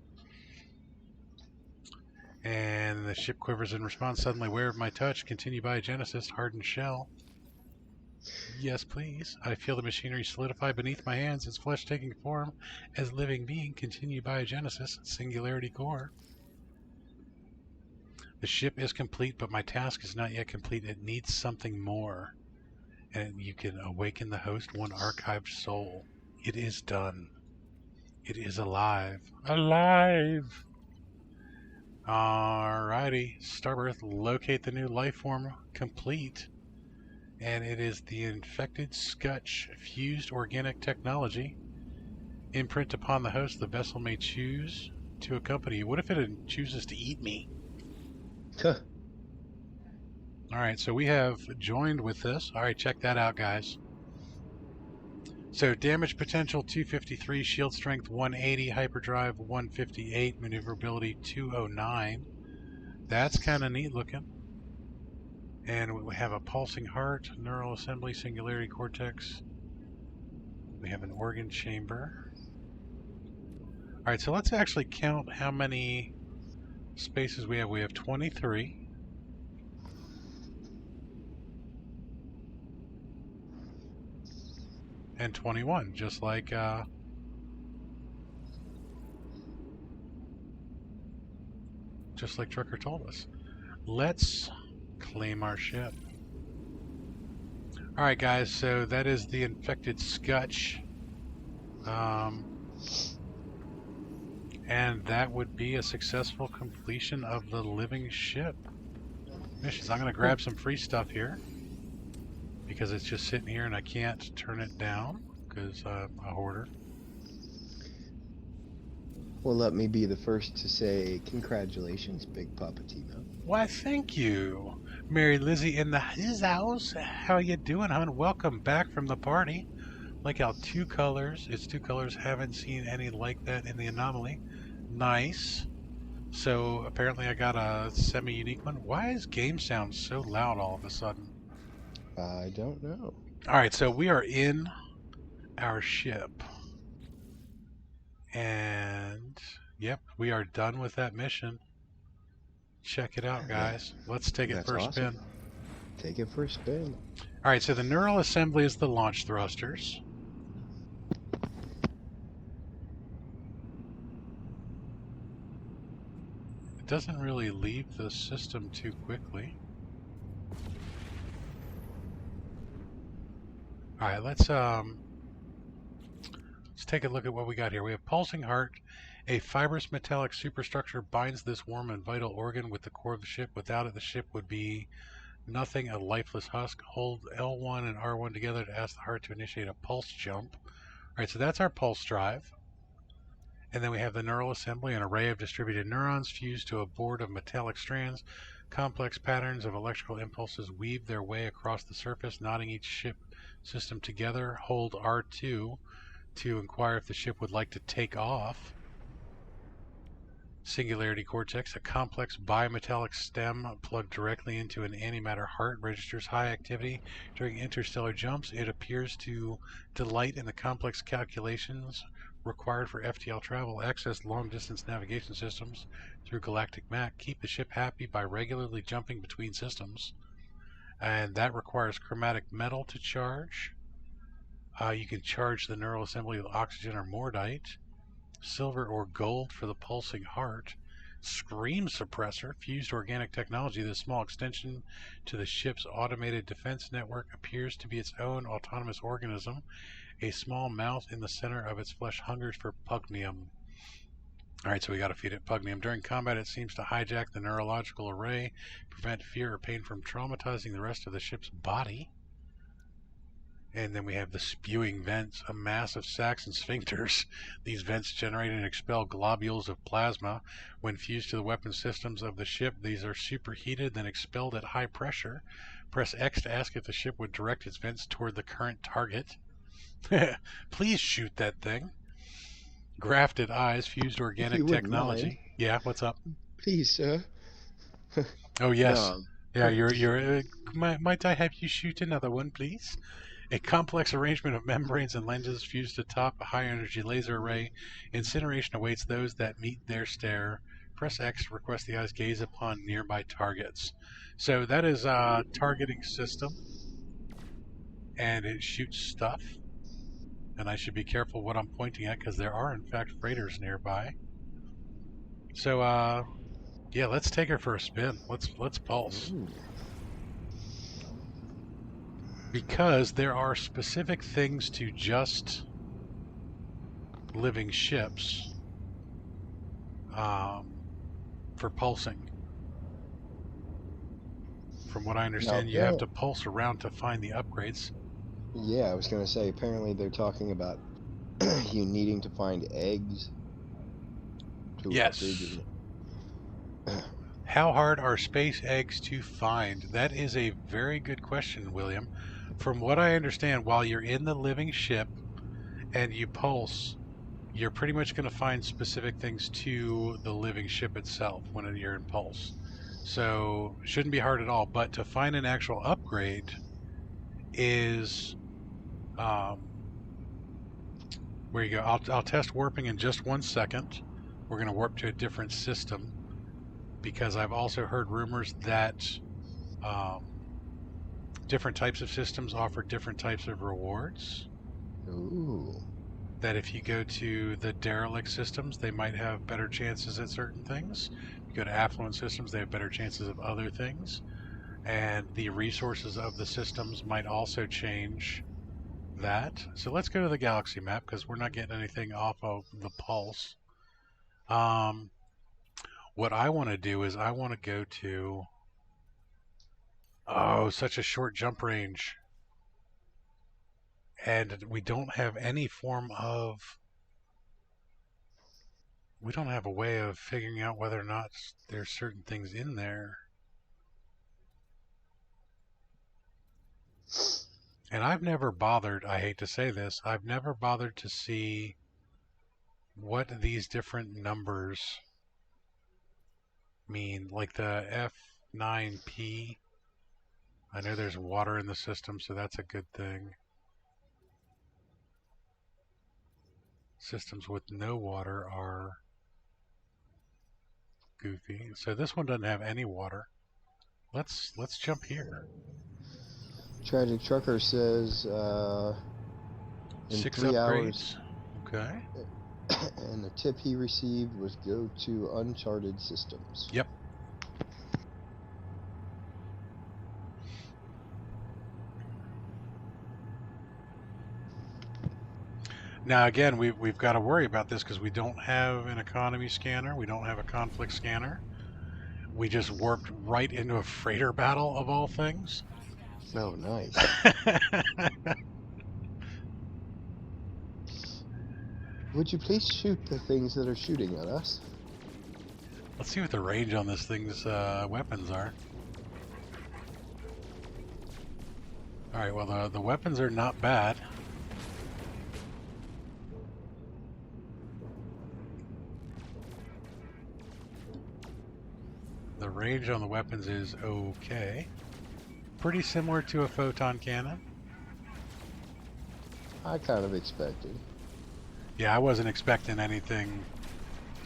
And the ship quivers in response, suddenly aware of my touch. Continue biogenesis. Hardened shell. Yes, please. I feel the machinery solidify beneath my hands, its flesh taking form as living being. Continue biogenesis. Singularity core. The ship is complete, but my task is not yet complete. It needs something more. And you can awaken the host, one archived soul. It is done. It is alive. Alive! Alrighty. StarBirth, locate the new life form. Complete. And it is the infected Scutch fused organic technology. Imprint upon the host, the vessel may choose to accompany you. What if it chooses to eat me? Alright, so we have joined with this. Alright, check that out, guys. So damage potential 253, shield strength 180, hyperdrive 158, maneuverability 209. That's kind of neat looking. And we have a pulsing heart, neural assembly, singularity cortex. We have an organ chamber. All right, so let's actually count how many spaces we have. We have 23. And 21, just like Trucker told us. Let's claim our ship. All right, guys, so that is the infected Scutch. And that would be a successful completion of the Living Ship missions. I'm going to grab some free stuff here because it's just sitting here and I can't turn it down because I'm a hoarder. Well, let me be the first to say congratulations, Big Poppa Timo. Why, thank you. Mary Lizzie in the house. How you doing, hon? Welcome back from the party. Like how two colors. It's two colors. Haven't seen any like that in the anomaly. Nice. So apparently I got a semi-unique one. Why is game sound so loud all of a sudden? I don't know. All right, so we are in our ship. And, yep, we are done with that mission. Check it out, guys. Let's take it for a spin. Take it for a spin. All right, so the neural assembly is the launch thrusters. It doesn't really leave the system too quickly. All right, let's take a look at what we got here. We have pulsing heart. A fibrous metallic superstructure binds this warm and vital organ with the core of the ship. Without it, the ship would be nothing, a lifeless husk. Hold L1 and R1 together to ask the heart to initiate a pulse jump. All right, so that's our pulse drive. And then we have the neural assembly, an array of distributed neurons fused to a board of metallic strands. Complex patterns of electrical impulses weave their way across the surface, knotting each ship system together. Hold R2 to inquire if the ship would like to take off. Singularity cortex, a complex bimetallic stem plugged directly into an antimatter heart, registers high activity during interstellar jumps. It appears to delight in the complex calculations required for FTL travel. Access long-distance navigation systems through galactic map. Keep the ship happy by regularly jumping between systems. And that requires chromatic metal to charge. You can charge the neural assembly with oxygen or mordite. Silver or gold for the pulsing heart. Scream suppressor, fused organic technology. This small extension to the ship's automated defense network appears to be its own autonomous organism. A small mouth in the center of its flesh hungers for pugnium. Alright, so we gotta feed it pugnium. During combat, it seems to hijack the neurological array, prevent fear or pain from traumatizing the rest of the ship's body. And then we have the spewing vents, a mass of sacs and sphincters. These vents generate and expel globules of plasma. When fused to the weapon systems of the ship, these are superheated, then expelled at high pressure. Press X to ask if the ship would direct its vents toward the current target. Please shoot that thing. Grafted eyes, fused organic technology. Mind. Yeah, what's up? Please, sir. Oh, yes. No. Yeah, you're might I have you shoot another one, please? A complex arrangement of membranes and lenses fused atop a high-energy laser array. Incineration awaits those that meet their stare. Press X to request the eyes gaze upon nearby targets. So that is a targeting system, and it shoots stuff. And I should be careful what I'm pointing at because there are, in fact, freighters nearby. So, yeah, let's take her for a spin. Let's pulse. Ooh. Because there are specific things to just living ships for pulsing. From what I understand, you have to pulse around to find the upgrades. Yeah, I was going to say, apparently they're talking about you needing to find eggs to yes. How hard are space eggs to find? That is a very good question, William. From what I understand, while you're in the living ship, and you pulse, you're pretty much going to find specific things to the living ship itself when you're in pulse. So shouldn't be hard at all. But to find an actual upgrade is where you go. I'll test warping in just 1 second. We're going to warp to a different system because I've also heard rumors that different types of systems offer different types of rewards. Ooh. That if you go to the derelict systems, they might have better chances at certain things. If you go to affluent systems, they have better chances of other things. And the resources of the systems might also change that. So let's go to the galaxy map because we're not getting anything off of the pulse. What I want to do is I want to go to... Oh, such a short jump range. And we don't have any form of... We don't have a way of figuring out whether or not there's certain things in there. And I've never bothered, I hate to say this, I've never bothered to see what these different numbers mean. Like the F9P. I know there's water in the system, so that's a good thing. Systems with no water are goofy. So this one doesn't have any water. Let's jump here. Tragic Trucker says in 6 3 upgrades. hours. Okay. And the tip he received was go to uncharted systems. Yep. Now again, we've got to worry about this because we don't have an economy scanner. We don't have a conflict scanner. We just warped right into a freighter battle of all things. Oh, nice. Would you please shoot the things that are shooting at us? Let's see what the range on this thing's weapons are. Alright, well the weapons are not bad. The range on the weapons is okay. Pretty similar to a photon cannon. I kind of expected. Yeah, I wasn't expecting anything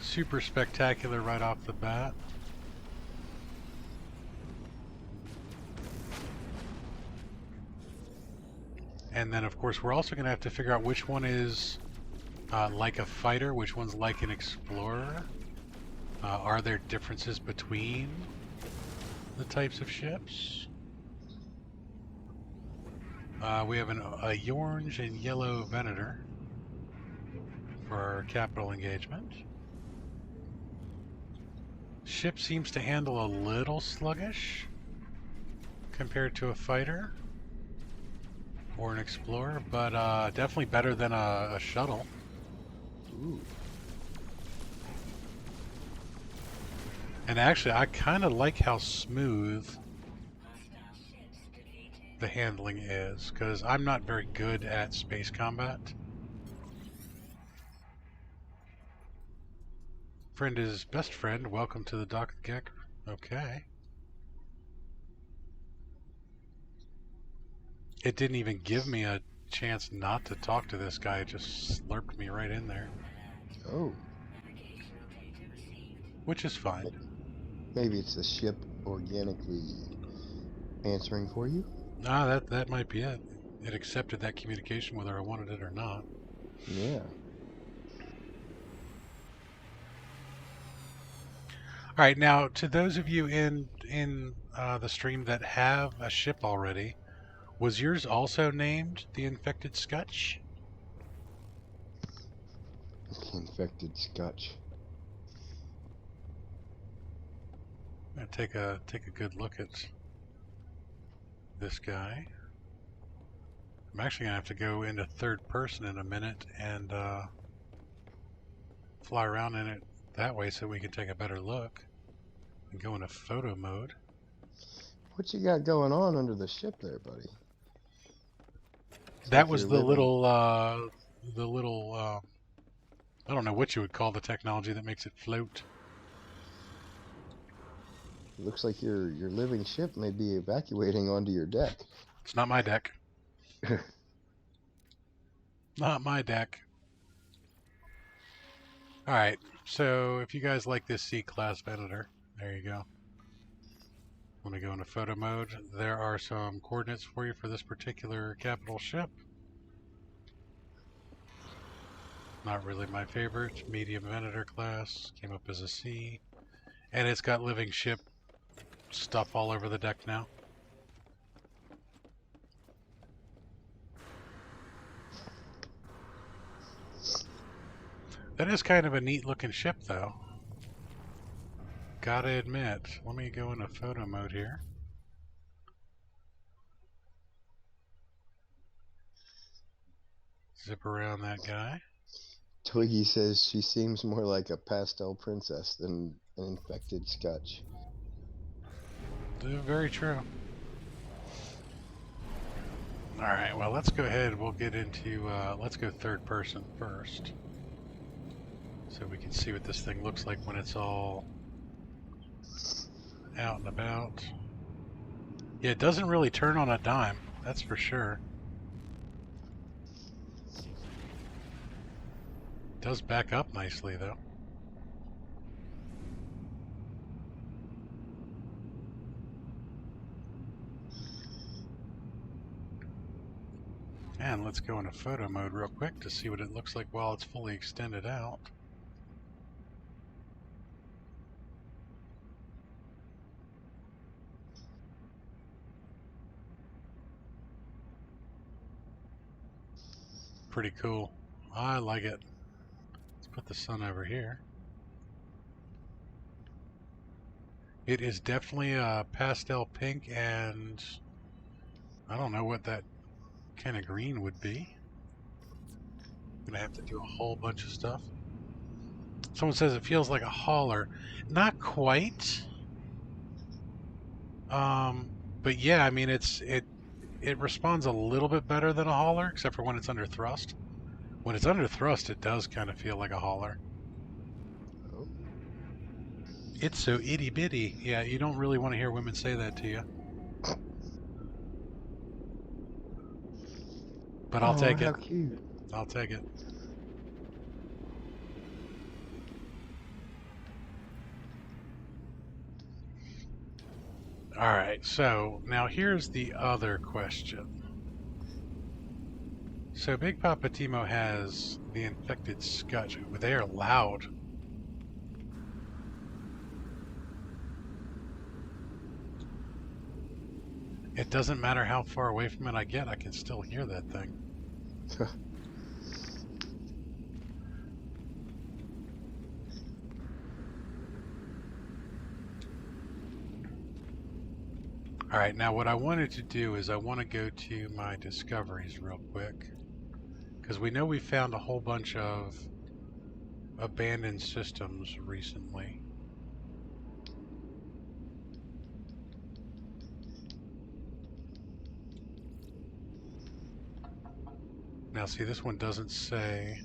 super spectacular right off the bat. And then, of course, we're also going to have to figure out which one is like a fighter, which one's like an explorer. Are there differences between the types of ships? We have a orange and yellow Venator for our capital engagement. Ship seems to handle a little sluggish compared to a fighter or an explorer, but definitely better than a shuttle. Ooh. And actually, I kind of like how smooth the handling is, because I'm not very good at space combat. Friend is best friend. Welcome to the Dock of the Gek. Okay. It didn't even give me a chance not to talk to this guy. It just slurped me right in there. Oh. Which is fine. Maybe it's the ship organically answering for you? Ah, that might be it. It accepted that communication whether I wanted it or not. Yeah. All right, now to those of you in the stream that have a ship already, was yours also named the Infected Scutch? Infected Scotch. I'm gonna take a good look at this guy. I'm actually gonna have to go into third person in a minute and fly around in it that way so we can take a better look and go into photo mode. What you got going on under the ship there, buddy? That was the little little I don't know what you would call the technology that makes it float. Looks like your living ship may be evacuating onto your deck. It's not my deck. Not my deck. Alright, so if you guys like this C-Class Venator, there you go. Let me go into photo mode. There are some coordinates for you for this particular capital ship. Not really my favorite. Medium Venator class. Came up as a C. And it's got living ship stuff all over the deck now. That is kind of a neat looking ship though. Gotta admit. Let me go into photo mode here. Zip around that guy. Twiggy says she seems more like a pastel princess than an infected Scutch. Very true. Alright, well let's go ahead. We'll get into, let's go third person first. So we can see what this thing looks like when it's all out and about. Yeah, it doesn't really turn on a dime, that's for sure. It does back up nicely though. And let's go into photo mode real quick to see what it looks like while it's fully extended out. Pretty cool. I like it. Let's put the sun over here. It is definitely a pastel pink, and I don't know what that kind of green would be. I'm gonna have to do a whole bunch of stuff. Someone says it feels like a hauler. Not quite. But yeah, I mean it responds a little bit better than a hauler, except for when it's under thrust. When it's under thrust, it does kind of feel like a hauler. Oh. It's so itty bitty. Yeah, you don't really want to hear women say that to you. But I'll take it. How cute. I'll take it. Alright, so now here's the other question. So Big Papa Timo has the infected Scutch. They are loud. It doesn't matter how far away from it I get, I can still hear that thing. Alright, now what I wanted to do is I want to go to my discoveries real quick. Because we know we found a whole bunch of abandoned systems recently. Now see, this one doesn't say...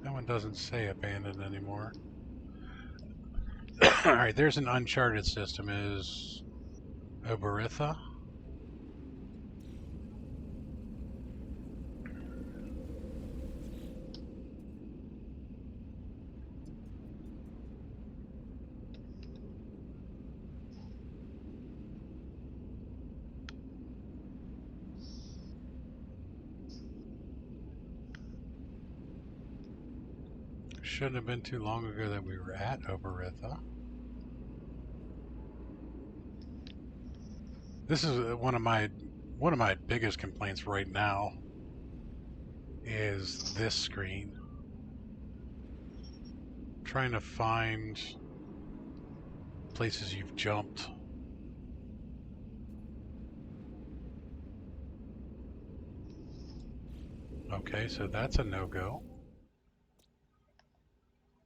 That one doesn't say abandoned anymore. Alright, there's an uncharted system. Is Oberitha? Shouldn't have been too long ago that we were at Oberitha. This is one of my biggest complaints right now is this screen. Trying to find places you've jumped. Okay, so that's a no-go.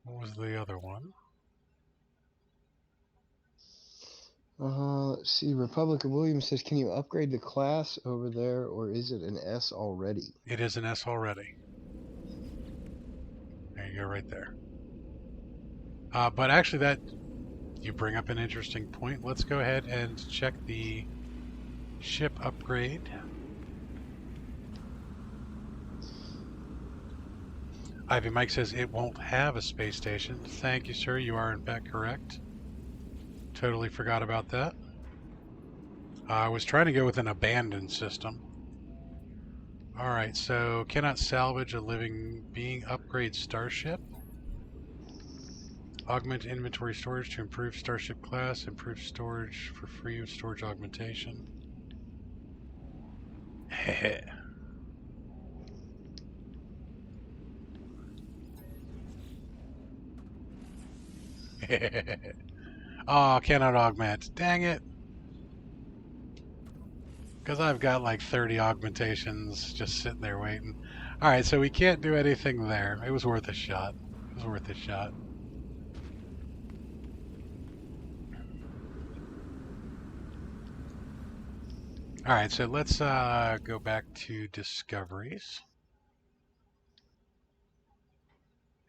What was the other one? Let's see. Republic of Williams says, can you upgrade the class over there, or is it an S already? It is an S already. There you go, right there. But actually, that you bring up an interesting point. Let's go ahead and check the ship upgrade. Ivy Mike says it won't have a space station. Thank you, sir. You are in fact correct. Totally forgot about that. I was trying to go with an abandoned system. Alright, so cannot salvage a living being, upgrade starship. Augment inventory storage to improve starship class, improve storage for free with storage augmentation. Heh. Oh, cannot augment. Dang it. Because I've got like 30 augmentations just sitting there waiting. Alright, so we can't do anything there. It was worth a shot. It was worth a shot. Alright, so let's go back to discoveries.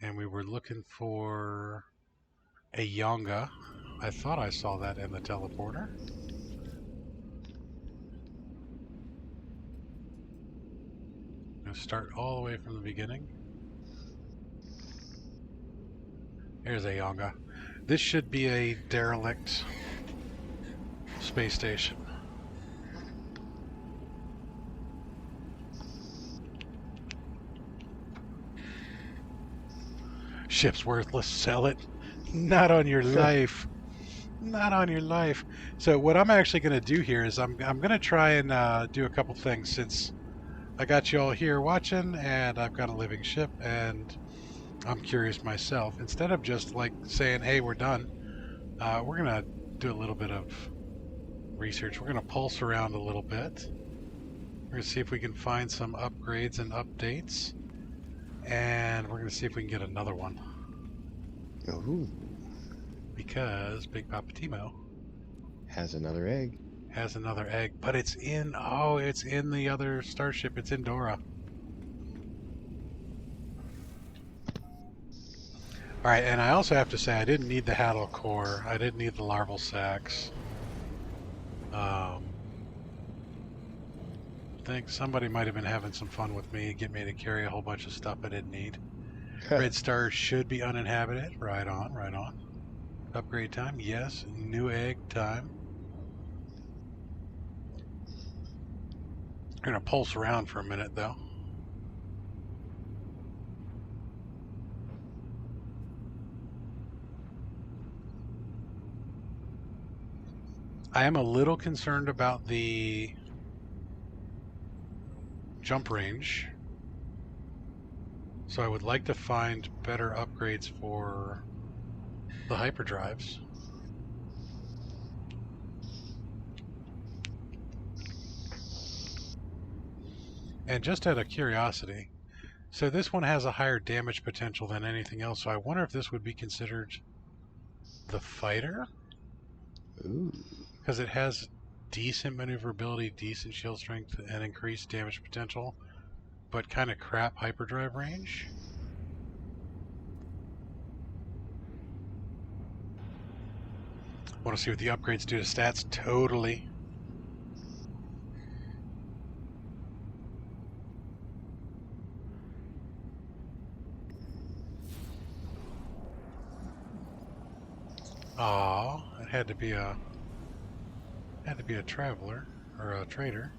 And we were looking for a Yonga. I thought I saw that in the teleporter. I'm going to start all the way from the beginning. Here's a Yonga. This should be a derelict space station. Ship's worthless. Sell it. Not on your life. Not on your life. So what I'm actually going to do here is I'm going to try and do a couple things, since I got you all here watching and I've got a living ship and I'm curious myself. Instead of just like saying, hey, we're done, we're going to do a little bit of research. We're going to pulse around a little bit. We're going to see if we can find some upgrades and updates. And we're going to see if we can get another one. Ooh. Because Big Papa Timo Has another egg. has another egg, but it's in, it's in the other starship. It's in Dora. Alright, and I also have to say I didn't need the Haddle Core. I didn't need the larval sacs. I think somebody might have been having some fun with me, get me to carry a whole bunch of stuff I didn't need. Red Star should be uninhabited. Right on, right on. Upgrade time, yes. New egg time. I'm gonna pulse around for a minute though. I am a little concerned about the jump range. So I would like to find better upgrades for the hyperdrives. And just out of curiosity, so this one has a higher damage potential than anything else, so I wonder if this would be considered the fighter? Ooh. Because it has decent maneuverability, decent shield strength, and increased damage potential, but kind of crap hyperdrive range. Want to see what the upgrades do to stats? Totally. Aw, it had to be a traveler or a trader.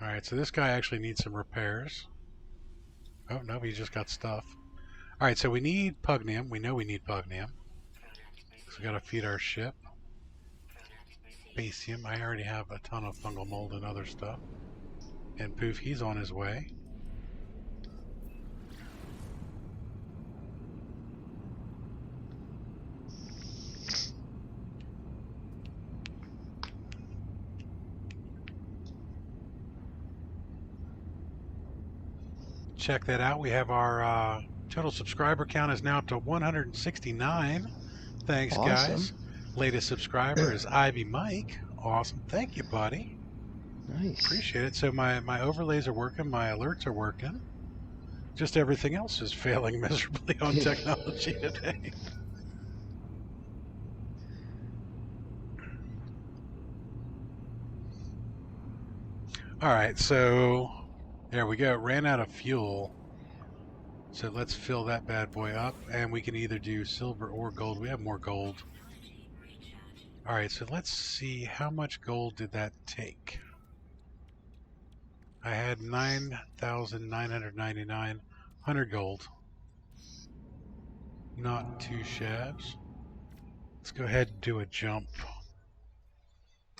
All right, so this guy actually needs some repairs. Oh no, he just got stuff. All right, so we need pugnium. We know we need pugnium. So we got to feed our ship. Basium. I already have a ton of fungal mold and other stuff. And poof, he's on his way. Check that out. We have our Total subscriber count is now up to 169. Thanks, Awesome. guys. Latest subscriber is Ivy Mike. Awesome. Thank you, buddy. Nice. Appreciate it. So my overlays are working. My alerts are working. Just everything else is failing miserably on technology today. All right, so there we go. Ran out of fuel. So let's fill that bad boy up, and we can either do silver or gold. We have more gold. All right, so let's see how much gold did that take. I had 9,999, 100 gold. Not two shabs. Let's go ahead and do a jump.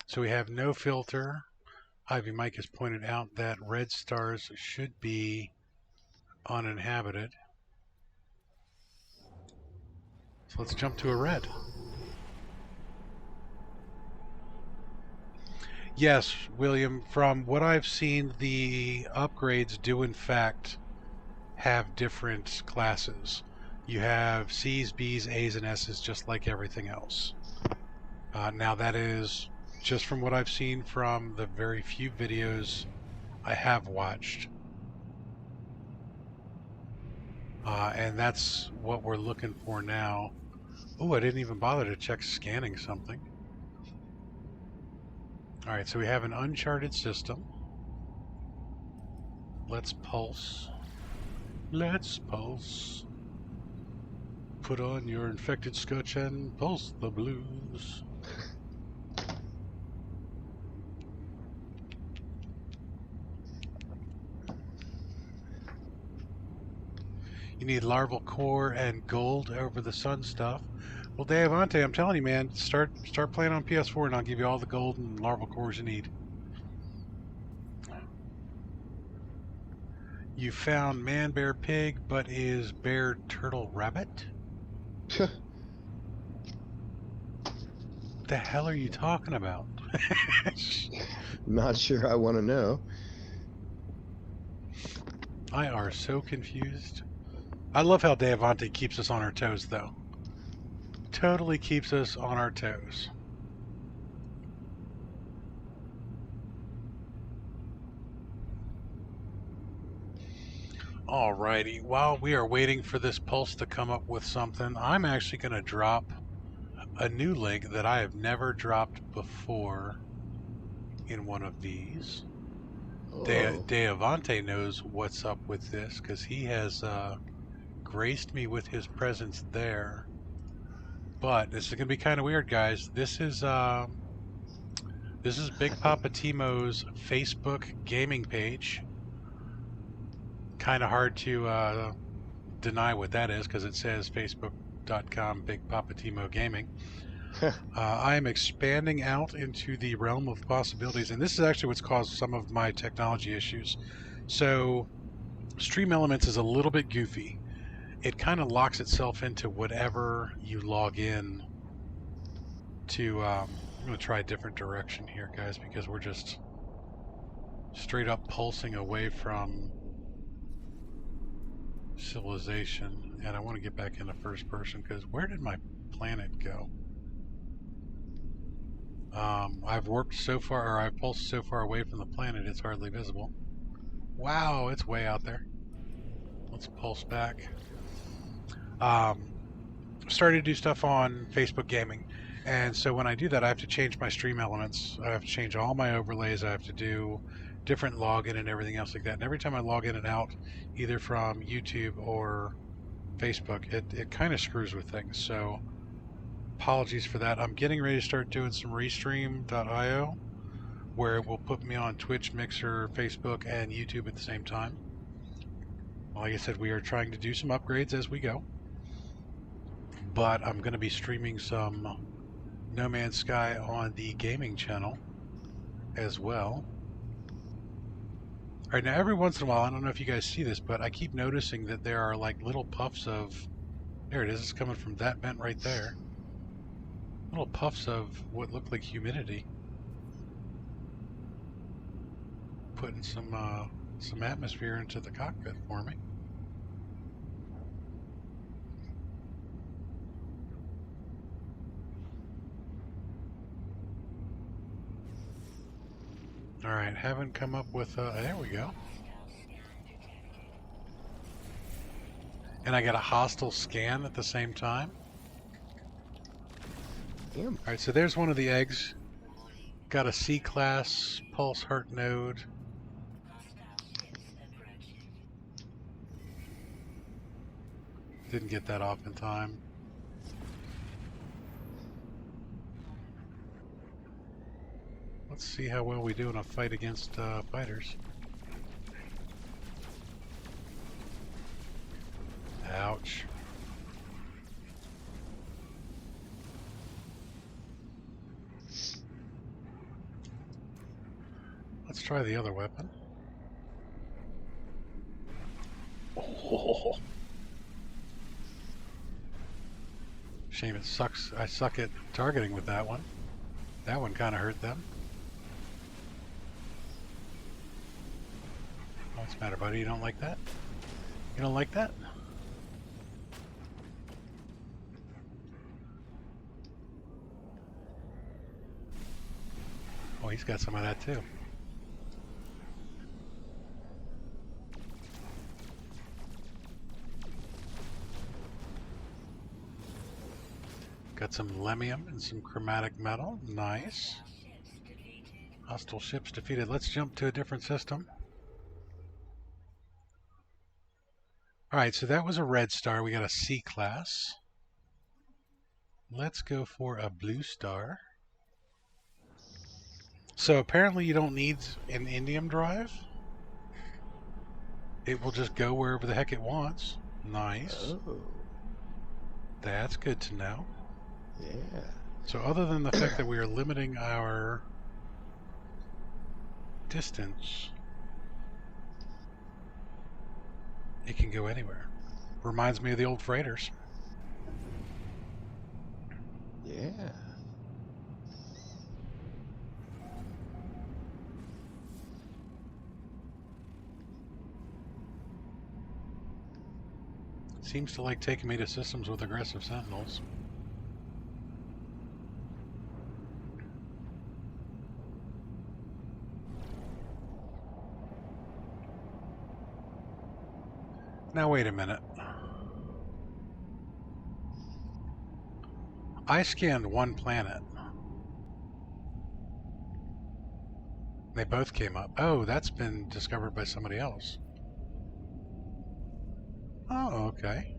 So we have no filter. Ivy Mike has pointed out that red stars should be uninhabited. So let's jump to a red. Yes, William, from what I've seen, the upgrades do in fact have different classes. You have C's, B's, A's, and S's just like everything else. Now that is just from what I've seen from the very few videos I have watched. And that's what we're looking for now. Oh, I didn't even bother to check scanning something. Alright, so we have an uncharted system. Let's pulse. Let's pulse. Put on your infected scotch and pulse the blues. You need larval core and gold over the sun stuff. Well, Deavante, I'm telling you, man, start playing on PS4 and I'll give you all the gold and larval cores you need. You found man, bear, pig, but is bear, turtle, rabbit? The hell are you talking about? Not sure I want to know. I are so confused. I love how Deavante keeps us on our toes, though. Totally keeps us on our toes. Alrighty, while we are waiting for this pulse to come up with something, I'm actually going to drop a new link that I have never dropped before in one of these. Deavante knows what's up with this because he has graced me with his presence there. But this is going to be kind of weird, guys. This is Big Poppa Timo's Facebook gaming page. Kind of hard to deny what that is because it says facebook.com Big Poppa Timo Gaming. I am expanding out into the realm of possibilities, and this is actually what's caused some of my technology issues. So Stream Elements is a little bit goofy. It kind of locks itself into whatever you log in to. I'm going to try a different direction here, guys, because we're just straight up pulsing away from civilization, and I want to get back into first person because where did my planet go? I've warped so far, or I've pulsed so far away from the planet it's hardly visible. Wow, it's way out there. Let's pulse back. Started to do stuff on Facebook Gaming, and so when I do that I have to change my stream elements. I have to change all my overlays. I have to do different login and everything else like that, and every time I log in and out either from YouTube or Facebook, it kind of screws with things. So apologies for that. I'm getting ready to start doing some restream.io where it will put me on Twitch, Mixer, Facebook, and YouTube at the same time. Like I said, we are trying to do some upgrades as we go, but I'm going to be streaming some No Man's Sky on the gaming channel as well. All right, now every once in a while, I don't know if you guys see this, but I keep noticing that there are like little puffs of, there it is, it's coming from that vent right there. Little puffs of what look like humidity. Putting some atmosphere into the cockpit for me. Alright, haven't come up with, there we go. And I got a hostile scan at the same time. Damn. Alright, so there's one of the eggs. Got a C-class pulse heart node. Didn't get that off in time. Let's see how well we do in a fight against fighters. Ouch. Let's try the other weapon. Oh. Shame it sucks. I suck at targeting with that one. That one kind of hurt them. What's the matter, buddy? You don't like that? You don't like that? Oh, he's got some of that too. Got some lemium and some chromatic metal. Nice. Hostile ships defeated. Let's jump to a different system. Alright, so that was a red star. We got a C class. Let's go for a blue star. So apparently you don't need an indium drive. It will just go wherever the heck it wants. Nice. Oh. That's good to know. Yeah. So other than the fact that we are limiting our distance, it can go anywhere. Reminds me of the old freighters. Yeah. Seems to like taking me to systems with aggressive sentinels. Now wait a minute. I scanned one planet. They both came up. Oh, that's been discovered by somebody else. Oh, okay.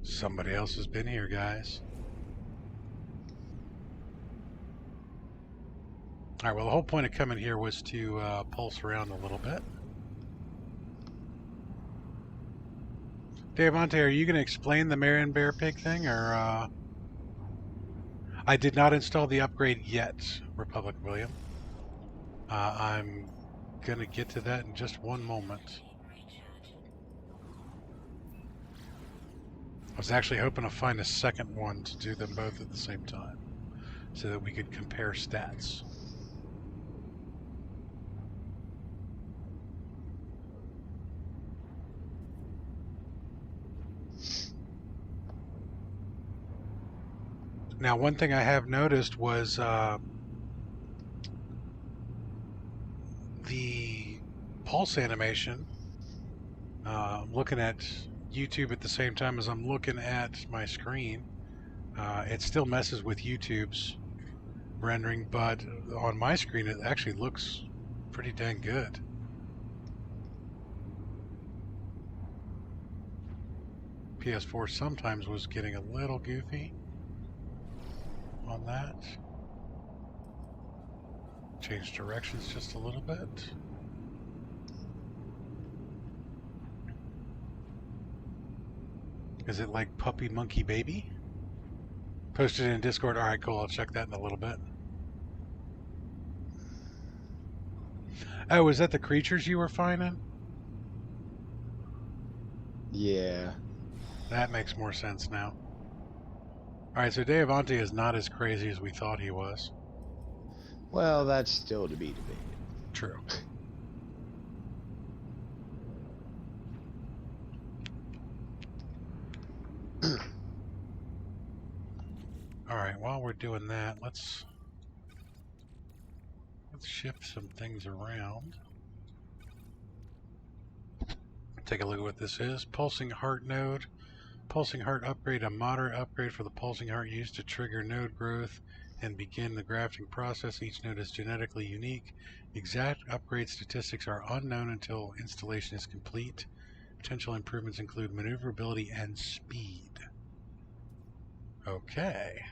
Somebody else has been here, guys. Alright, well, the whole point of coming here was to pulse around a little bit. Davante, are you going to explain the Marion Bear Pig thing, or I did not install the upgrade yet, Republic William. I'm going to get to that in just one moment. I was actually hoping to find a second one to do them both at the same time, so that we could compare stats. Now, one thing I have noticed was the pulse animation. I'm looking at YouTube at the same time as I'm looking at my screen. It still messes with YouTube's rendering, but on my screen it actually looks pretty dang good. PS4 sometimes was getting a little goofy on that. Change directions just a little bit. Is it like Puppy Monkey Baby? Posted in Discord. Alright, cool. I'll check that in a little bit. Oh, is that the creatures you were finding? Yeah. That makes more sense now. Alright, so Davante is not as crazy as we thought he was. Well, that's still to be debated. True. Alright, while we're doing that, let's Let's shift some things around. Take a look at what this is. Pulsing heart node. Pulsing heart upgrade, a moderate upgrade for the pulsing heart used to trigger node growth and begin the grafting process. Each node is genetically unique. Exact upgrade statistics are unknown until installation is complete. Potential improvements include maneuverability and speed. Okay.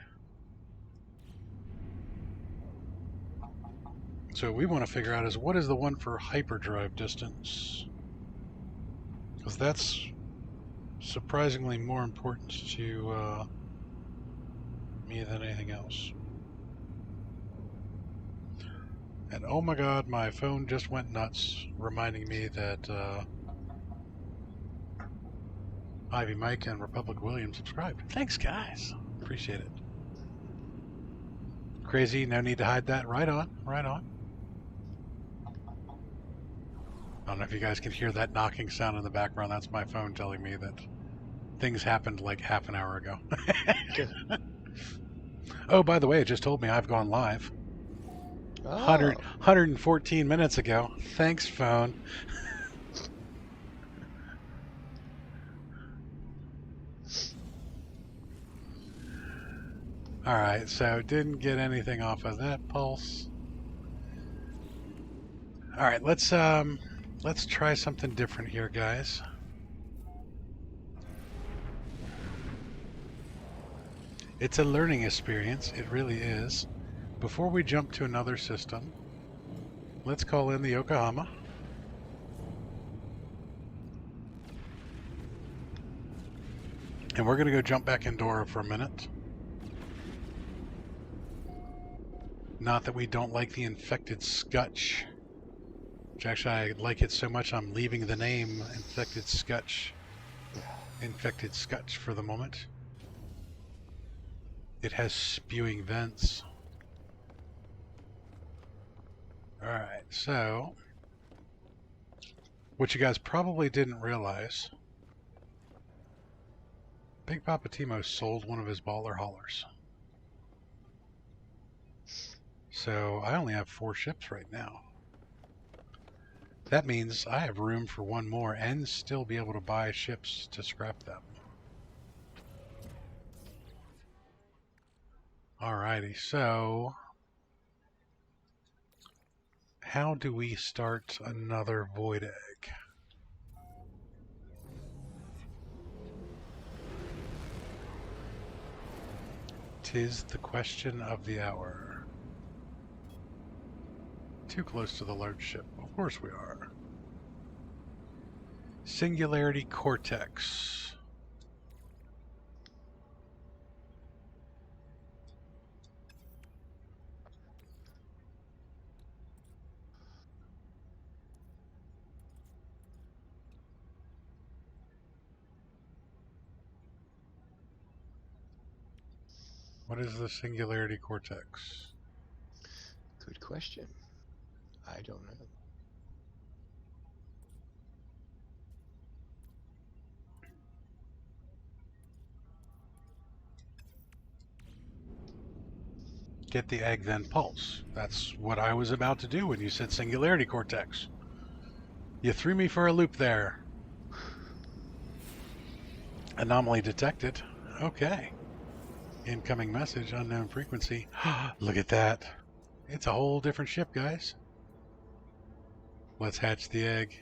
So what we want to figure out is what is the one for hyperdrive distance? Because that's surprisingly more important to me than anything else. And oh my god, my phone just went nuts, reminding me that Ivy Mike and Republic William subscribed. Thanks, guys. Appreciate it. Crazy, no need to hide that. Right on, right on. I don't know if you guys can hear that knocking sound in the background. That's my phone telling me that things happened like half an hour ago. Oh, by the way, it just told me I've gone live. 114 minutes ago. Thanks, phone. Alright, so didn't get anything off of that pulse. Alright, let's try something different here, guys. It's a learning experience, it really is. Before we jump to another system, let's call in the Yokohama. And we're going to go jump back in Dora for a minute. Not that we don't like the infected scutch. Which actually I like it so much I'm leaving the name infected scutch for the moment. It has spewing vents. Alright, so what you guys probably didn't realize, Big Papa Timo sold one of his baller haulers. So I only have 4 ships right now. That means I have room for one more and still be able to buy ships to scrap them. Alrighty, so how do we start another void egg? Tis the question of the hour. Too close to the large ship. Of course we are. Singularity Cortex. What is the Singularity Cortex? Good question. I don't know. Get the egg, then pulse. That's what I was about to do when you said Singularity Cortex. You threw me for a loop there. Anomaly detected. Okay. Incoming message, unknown frequency. Look at that. It's a whole different ship, guys. Let's hatch the egg.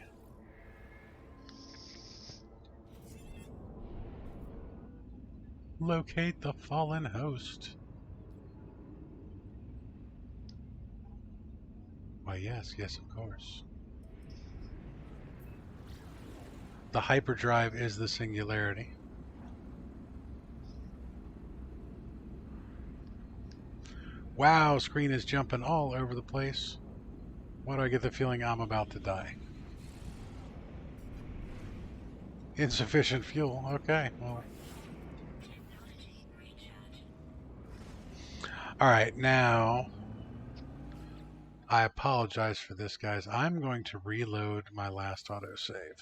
Locate the fallen host. Why, yes, of course. The hyperdrive is the singularity. Wow, screen is jumping all over the place. Why do I get the feeling I'm about to die? Insufficient fuel. Okay, well. Alright, now I apologize for this, guys. I'm going to reload my last autosave.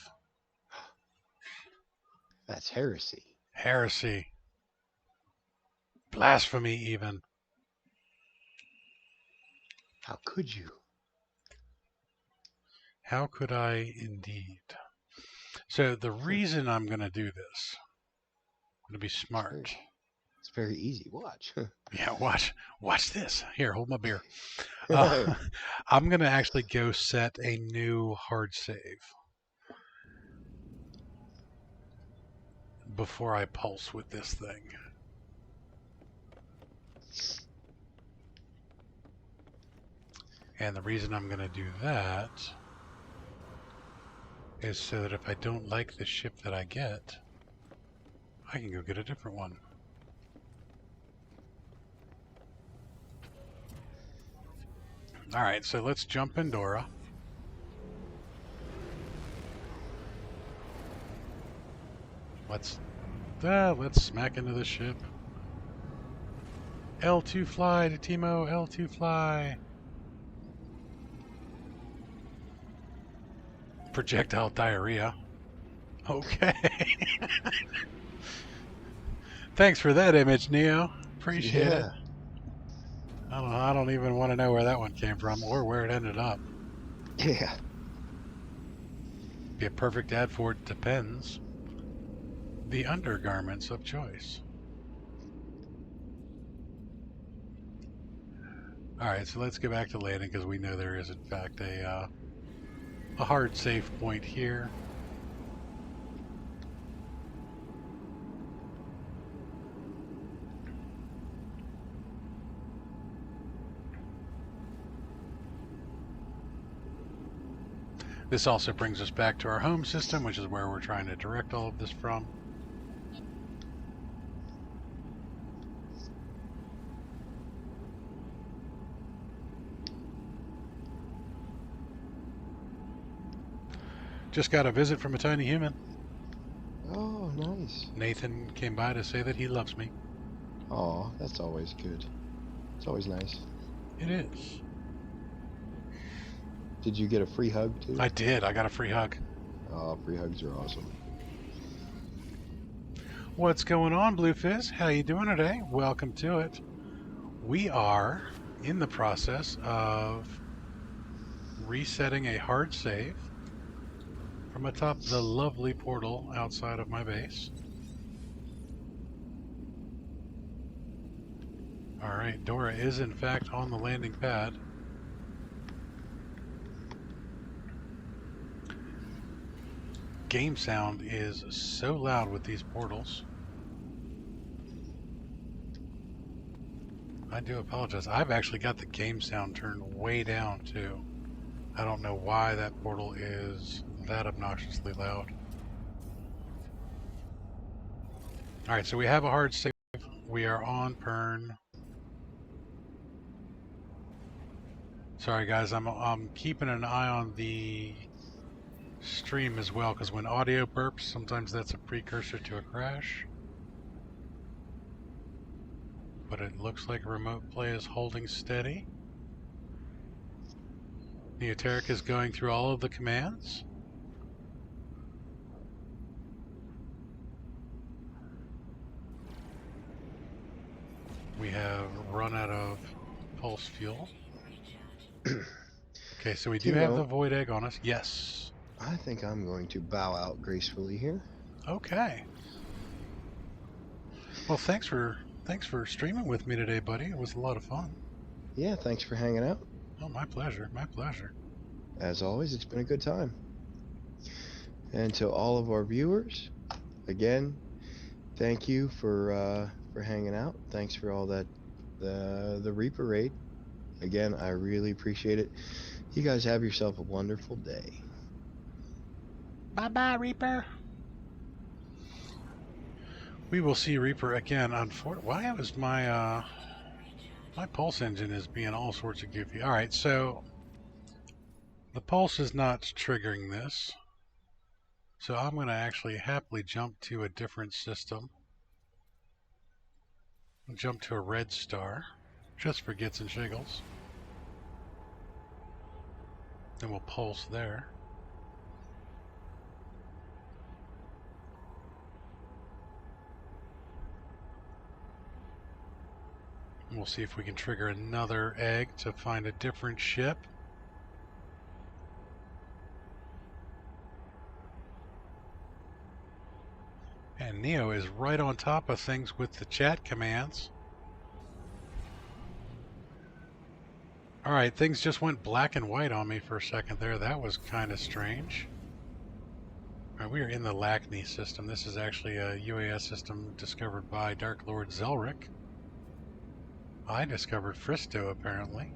That's heresy. Heresy. Blasphemy, even. How could you? How could I indeed? So the reason I'm going to do this, I'm going to be smart. It's very easy. Watch. Yeah, watch this. Here, hold my beer. I'm going to actually go set a new hard save before I pulse with this thing. And the reason I'm going to do that is so that if I don't like the ship that I get, I can go get a different one. Alright, so let's jump Pandora. Let's smack into the ship. L2 fly to Timo, L2 fly. Projectile diarrhea. Okay. Thanks for that image, Neo. Appreciate it. I don't even want to know where that one came from or where it ended up. Yeah. Be a perfect ad for it depends. The undergarments of choice. Alright, so let's get back to landing because we know there is in fact a hard save point here. This also brings us back to our home system, which is where we're trying to direct all of this from. Just got a visit from a tiny human. Oh, nice. Nathan came by to say that he loves me. Oh, that's always good. It's always nice. It is. Did you get a free hug too? I did. I got a free hug. Oh, free hugs are awesome. What's going on, Blue Fizz? How you doing today? Welcome to it. We are in the process of resetting a hard save from atop the lovely portal outside of my base. Alright, Dora is in fact on the landing pad. Game sound is so loud with these portals. I do apologize. I've actually got the game sound turned way down too. I don't know why that portal is that obnoxiously loud. Alright, so we have a hard save. We are on Pern. Sorry guys, I'm keeping an eye on the stream as well, because when audio burps, sometimes that's a precursor to a crash. But it looks like remote play is holding steady. Neoteric is going through all of the commands. We have run out of pulse fuel. Okay, so we do have the void egg on us. Yes. I think I'm going to bow out gracefully here. Okay. Well, thanks for streaming with me today, buddy. It was a lot of fun. Yeah, thanks for hanging out. Oh, my pleasure. My pleasure. As always, it's been a good time. And to all of our viewers, again, thank you for hanging out. Thanks for all that, the Reaper raid. Again, I really appreciate it. You guys have yourself a wonderful day. Bye-bye, Reaper. We will see Reaper again. Why was my my pulse engine is being all sorts of goofy. All right, so the pulse is not triggering this. So I'm going to actually happily jump to a different system. Jump to a red star, just for gits and shiggles. Then we'll pulse there. We'll see if we can trigger another egg to find a different ship. Neo is right on top of things with the chat commands. Alright, things just went black and white on me for a second there. That was kind of strange. Alright, we are in the Lachney system. This is actually a UAS system discovered by Dark Lord Zelric. I discovered Fristo, apparently.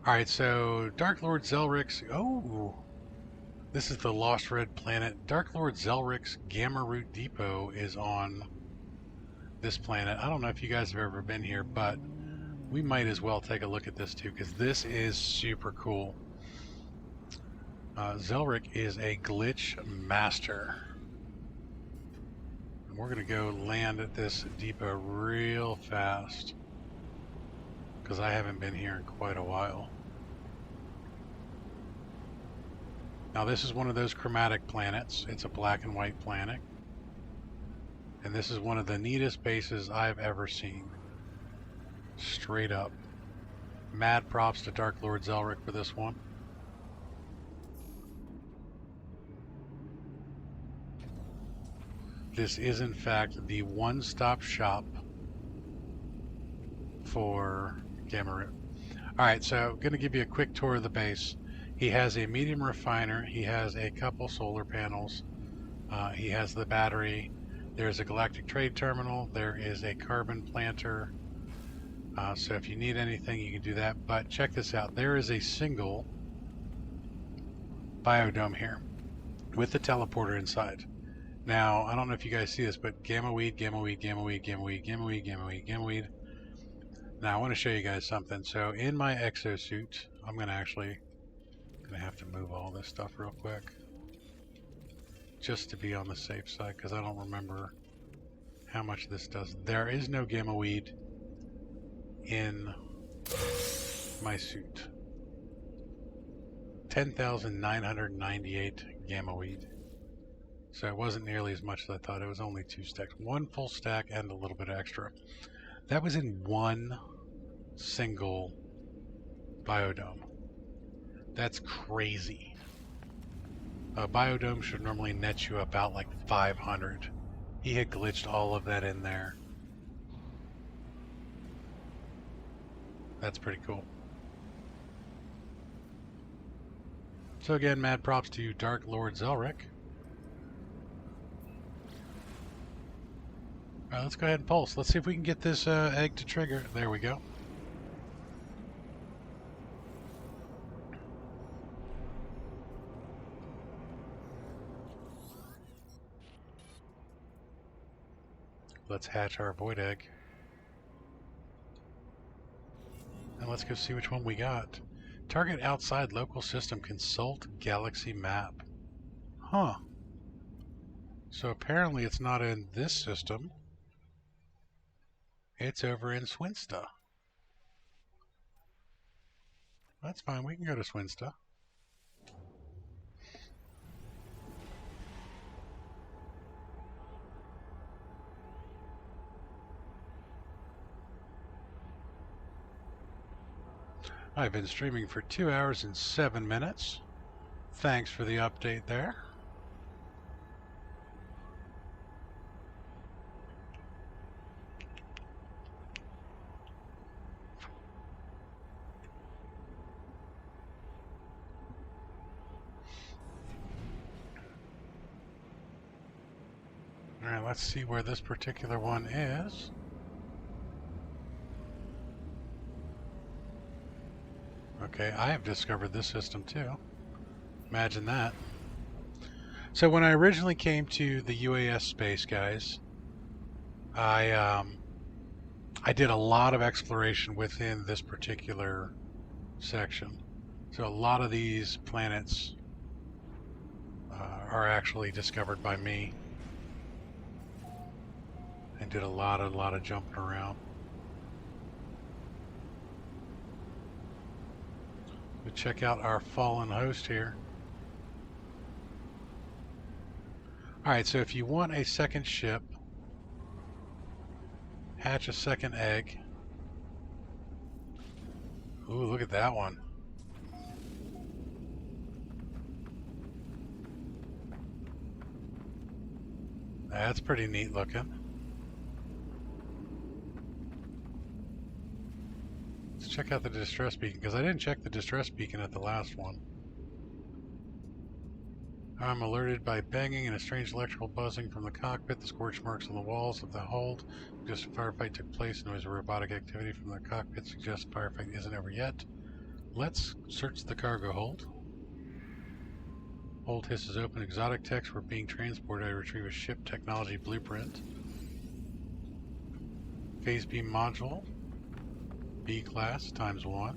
Alright, so Dark Lord Zelric's... Oh! This is the Lost Red Planet. Dark Lord Zelric's Gamma Root Depot is on this planet. I don't know if you guys have ever been here, but we might as well take a look at this too, because this is super cool. Zelric is a glitch master. And we're going to go land at this depot real fast, because I haven't been here in quite a while. Now this is one of those chromatic planets. It's a black and white planet. And this is one of the neatest bases I've ever seen. Straight up. Mad props to Dark Lord Zelric for this one. This is in fact the one-stop shop for Gamma Root. Alright, so I'm going to give you a quick tour of the base. He has a medium refiner, he has a couple solar panels, he has the battery, there's a galactic trade terminal, there is a carbon planter, so if you need anything you can do that. But check this out, there is a single biodome here with the teleporter inside. Now, I don't know if you guys see this, but gamma weed, gamma weed, gamma weed, gamma weed, gamma weed, gamma weed, gamma weed. Now I want to show you guys something. So in my exosuit, I'm going to have to move all this stuff real quick, just to be on the safe side, because I don't remember how much this does. There is no gamma weed in my suit. 10,998 gamma weed. So it wasn't nearly as much as I thought. It was only 2 stacks. 1 full stack and a little bit extra. That was in one single biodome. That's crazy. A biodome should normally net you about like 500. He had glitched all of that in there. That's pretty cool. So again, mad props to Dark Lord Zelric. Alright, let's go ahead and pulse. Let's see if we can get this egg to trigger. There we go. Let's hatch our void egg. And let's go see which one we got. Target outside local system. Consult galaxy map. Huh. So apparently it's not in this system. It's over in Swinsta. That's fine. We can go to Swinsta. I've been streaming for 2 hours and 7 minutes. Thanks for the update there. Alright, let's see where this particular one is. Okay, I have discovered this system too. Imagine that. So when I originally came to the UAS space, guys, I did a lot of exploration within this particular section. So a lot of these planets are actually discovered by me, and did a lot of jumping around. We check out our fallen host here. Alright, so if you want a second ship, hatch a second egg. Ooh, look at that one. That's pretty neat looking. Let's check out the distress beacon, because I didn't check the distress beacon at the last one. I'm alerted by banging and a strange electrical buzzing from the cockpit. The scorch marks on the walls of the hold suggest a firefight took place. Noise of robotic activity from the cockpit suggests firefight isn't over yet. Let's search the cargo hold. Hold hisses open. Exotic techs were being transported. I retrieve a ship technology blueprint. Phase beam module. B class ×1.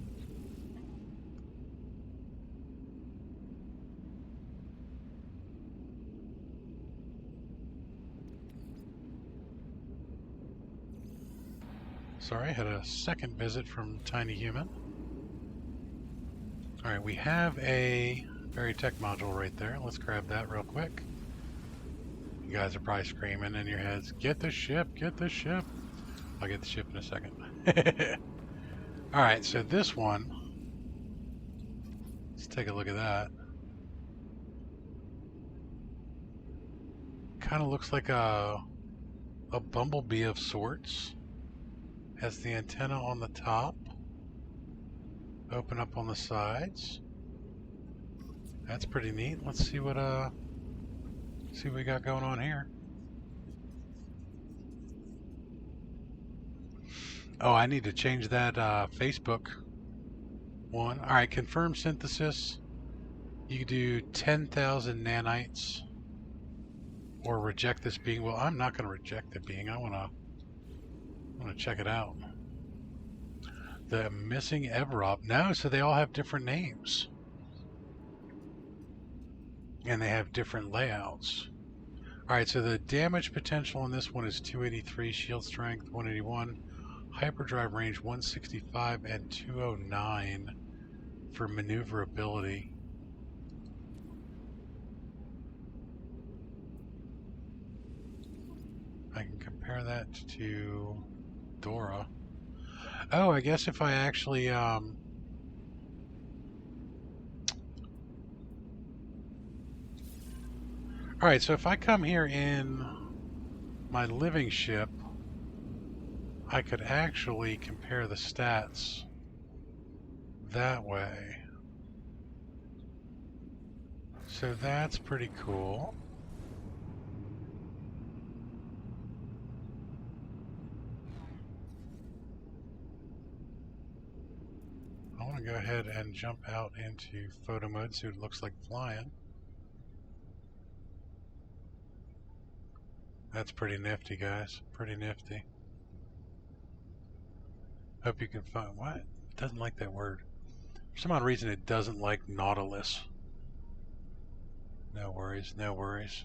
Sorry, I had a second visit from Tiny Human. Alright, we have a very tech module right there. Let's grab that real quick. You guys are probably screaming in your heads, get the ship, get the ship. I'll get the ship in a second. Alright, so this one, let's take a look at that. Kind of looks like a bumblebee of sorts. Has the antenna on the top. Open up on the sides. That's pretty neat. Let's see what we got going on here. Oh, I need to change that Facebook one. Alright, confirm synthesis. You can do 10,000 nanites or reject this being. Well, I'm not going to reject the being. I want to check it out. The missing Everop. No, so they all have different names. And they have different layouts. Alright, so the damage potential on this one is 283, shield strength 181, hyperdrive range 165, and 209 for maneuverability. I can compare that to Dora. Oh, I guess if I actually Alright, so if I come here in my living ship, I could actually compare the stats that way. So that's pretty cool. I want to go ahead and jump out into photo mode, see what it looks like flying. That's pretty nifty, guys. Pretty nifty. Hope you can find... What? It doesn't like that word. For some odd reason, it doesn't like Nautilus. No worries, no worries.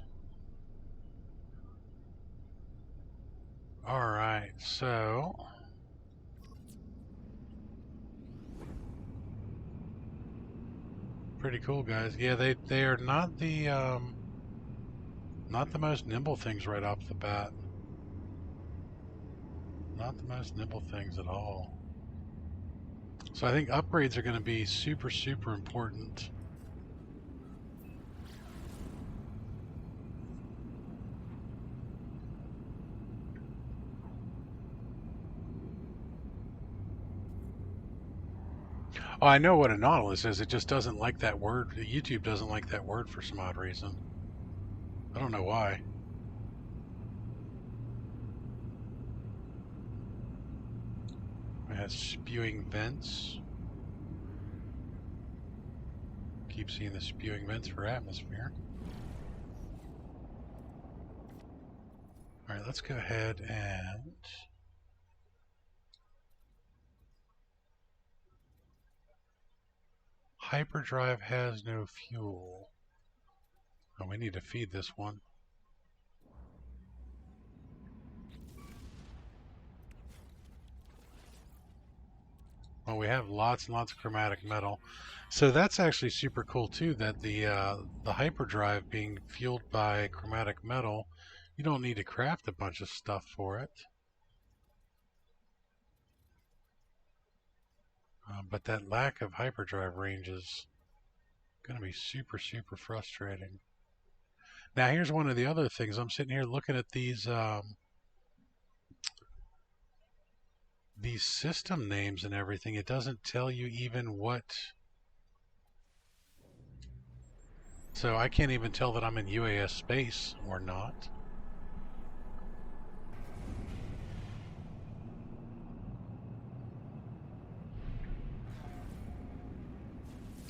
Alright, so... Pretty cool, guys. Yeah, they are not the most nimble things right off the bat. Not the most nimble things at all. So I think upgrades are going to be super, super important. Oh, I know what a Nautilus is. It just doesn't like that word. YouTube doesn't like that word for some odd reason. I don't know why. It has spewing vents. Keep seeing the spewing vents for atmosphere. Alright, let's go ahead and... Hyperdrive has no fuel. Oh, we need to feed this one. Well, we have lots and lots of chromatic metal. So that's actually super cool too, that the hyperdrive being fueled by chromatic metal, you don't need to craft a bunch of stuff for it. But that lack of hyperdrive range is going to be super, super frustrating. Now, here's one of the other things. I'm sitting here looking at these system names and everything. It doesn't tell you even what. So I can't even tell that I'm in UAS space or not.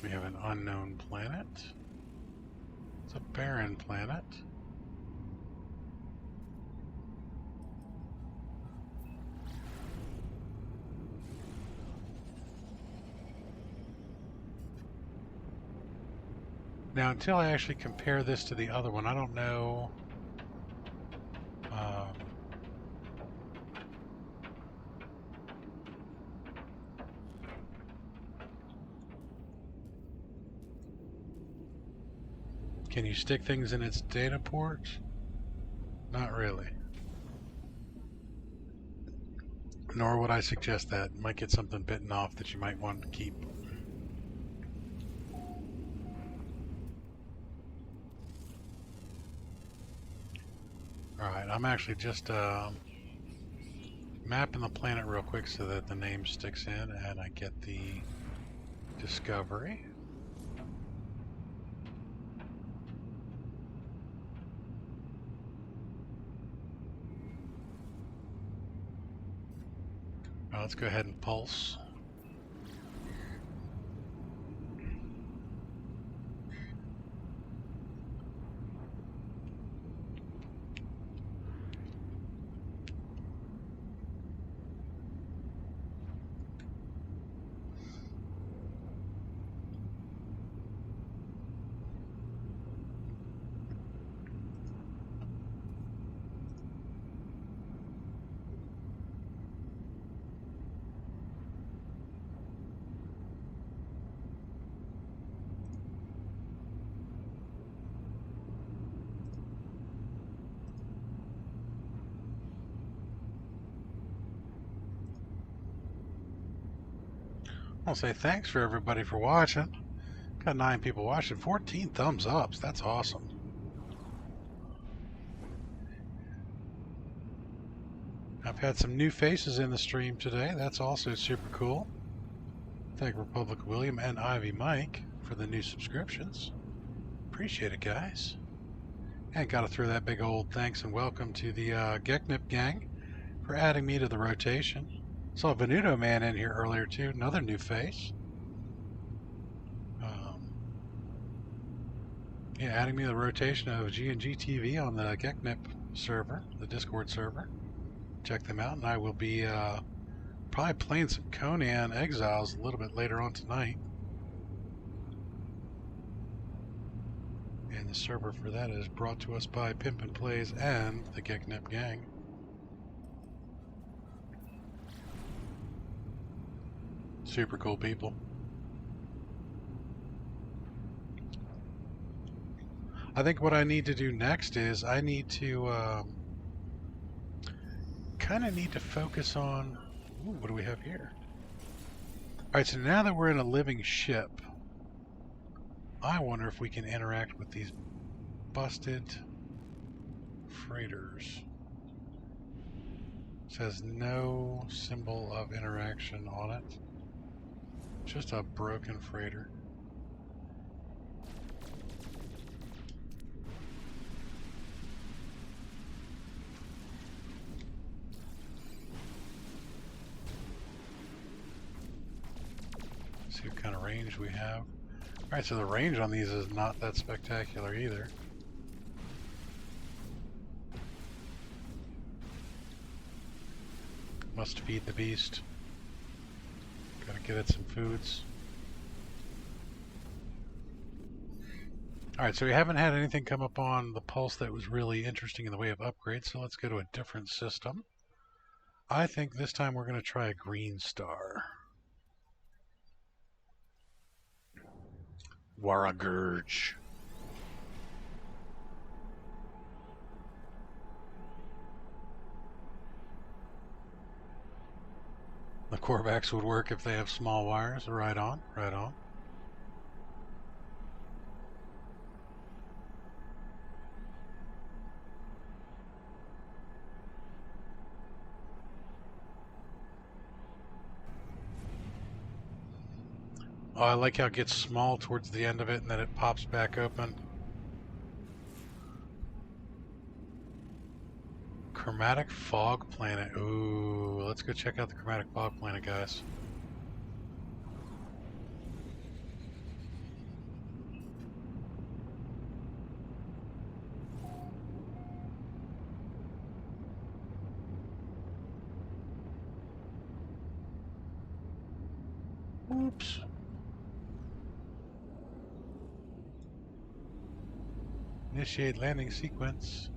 We have an unknown planet. It's a barren planet. Now, until I actually compare this to the other one, I don't know. Can you stick things in its data port? Not really. Nor would I suggest that. You might get something bitten off that you might want to keep. Alright, I'm actually just mapping the planet real quick so that the name sticks in and I get the discovery. Let's go ahead and pulse. I'll say thanks for everybody for watching. Got 9 people watching, 14 thumbs ups. That's awesome. I've had some new faces in the stream today. That's also super cool. Thank Republic William and Ivy Mike for the new subscriptions. Appreciate it, guys. And got to throw that big old thanks and welcome to the Geknip gang for adding me to the rotation. Saw Venuto Man in here earlier too, another new face. Yeah, adding me to the rotation of G&G TV on the Geknip server, the Discord server. Check them out, and I will be probably playing some Conan Exiles a little bit later on tonight. And the server for that is brought to us by Pimpin' Plays and the Geknip gang. Super cool people. I think what I need to do next is I need to kind of need to focus on, ooh, what do we have here? Alright, so now that we're in a living ship, I wonder if we can interact with these busted freighters. It says no symbol of interaction on it. Just a broken freighter. See what kind of range we have. Alright, so the range on these is not that spectacular either. Must feed the beast. Gotta get it some foods. Alright, so we haven't had anything come up on the Pulse that was really interesting in the way of upgrades, so let's go to a different system. I think this time we're going to try a green star. Waragurge. The Corvax would work if they have small wires. Right on, right on. Oh, I like how it gets small towards the end of it and then it pops back open. Chromatic Fog Planet. Ooh, let's go check out the Chromatic Fog Planet, guys. Oops. Initiate landing sequence.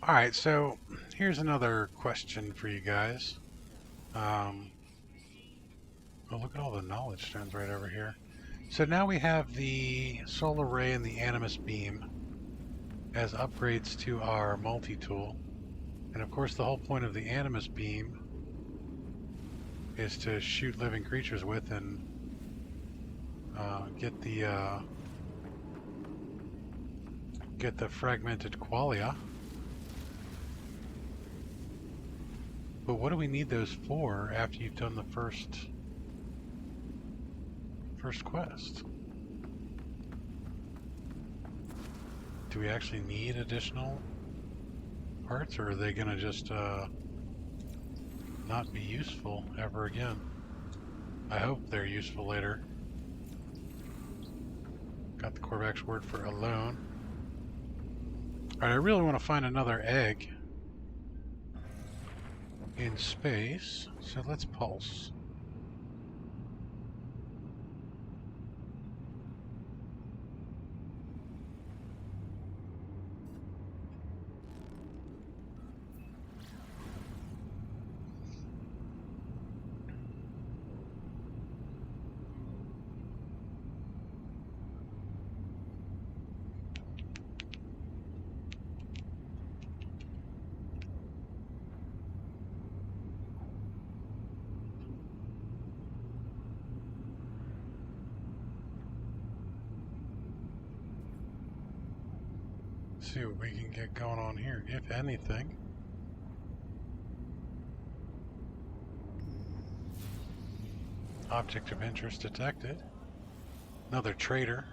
Alright, so here's another question for you guys. Oh, look at all the knowledge stones right over here. So now we have the solar ray and the animus beam as upgrades to our multi-tool. And of course the whole point of the animus beam is to shoot living creatures with and get the fragmented qualia. But what do we need those for after you've done the first quest? Do we actually need additional parts, or are they gonna just not be useful ever again? I hope they're useful later. Got the Korvax word for alone. Alright, I really want to find another egg in space, so let's pulse. See what we can get going on here, if anything. Object of interest detected. Another trader.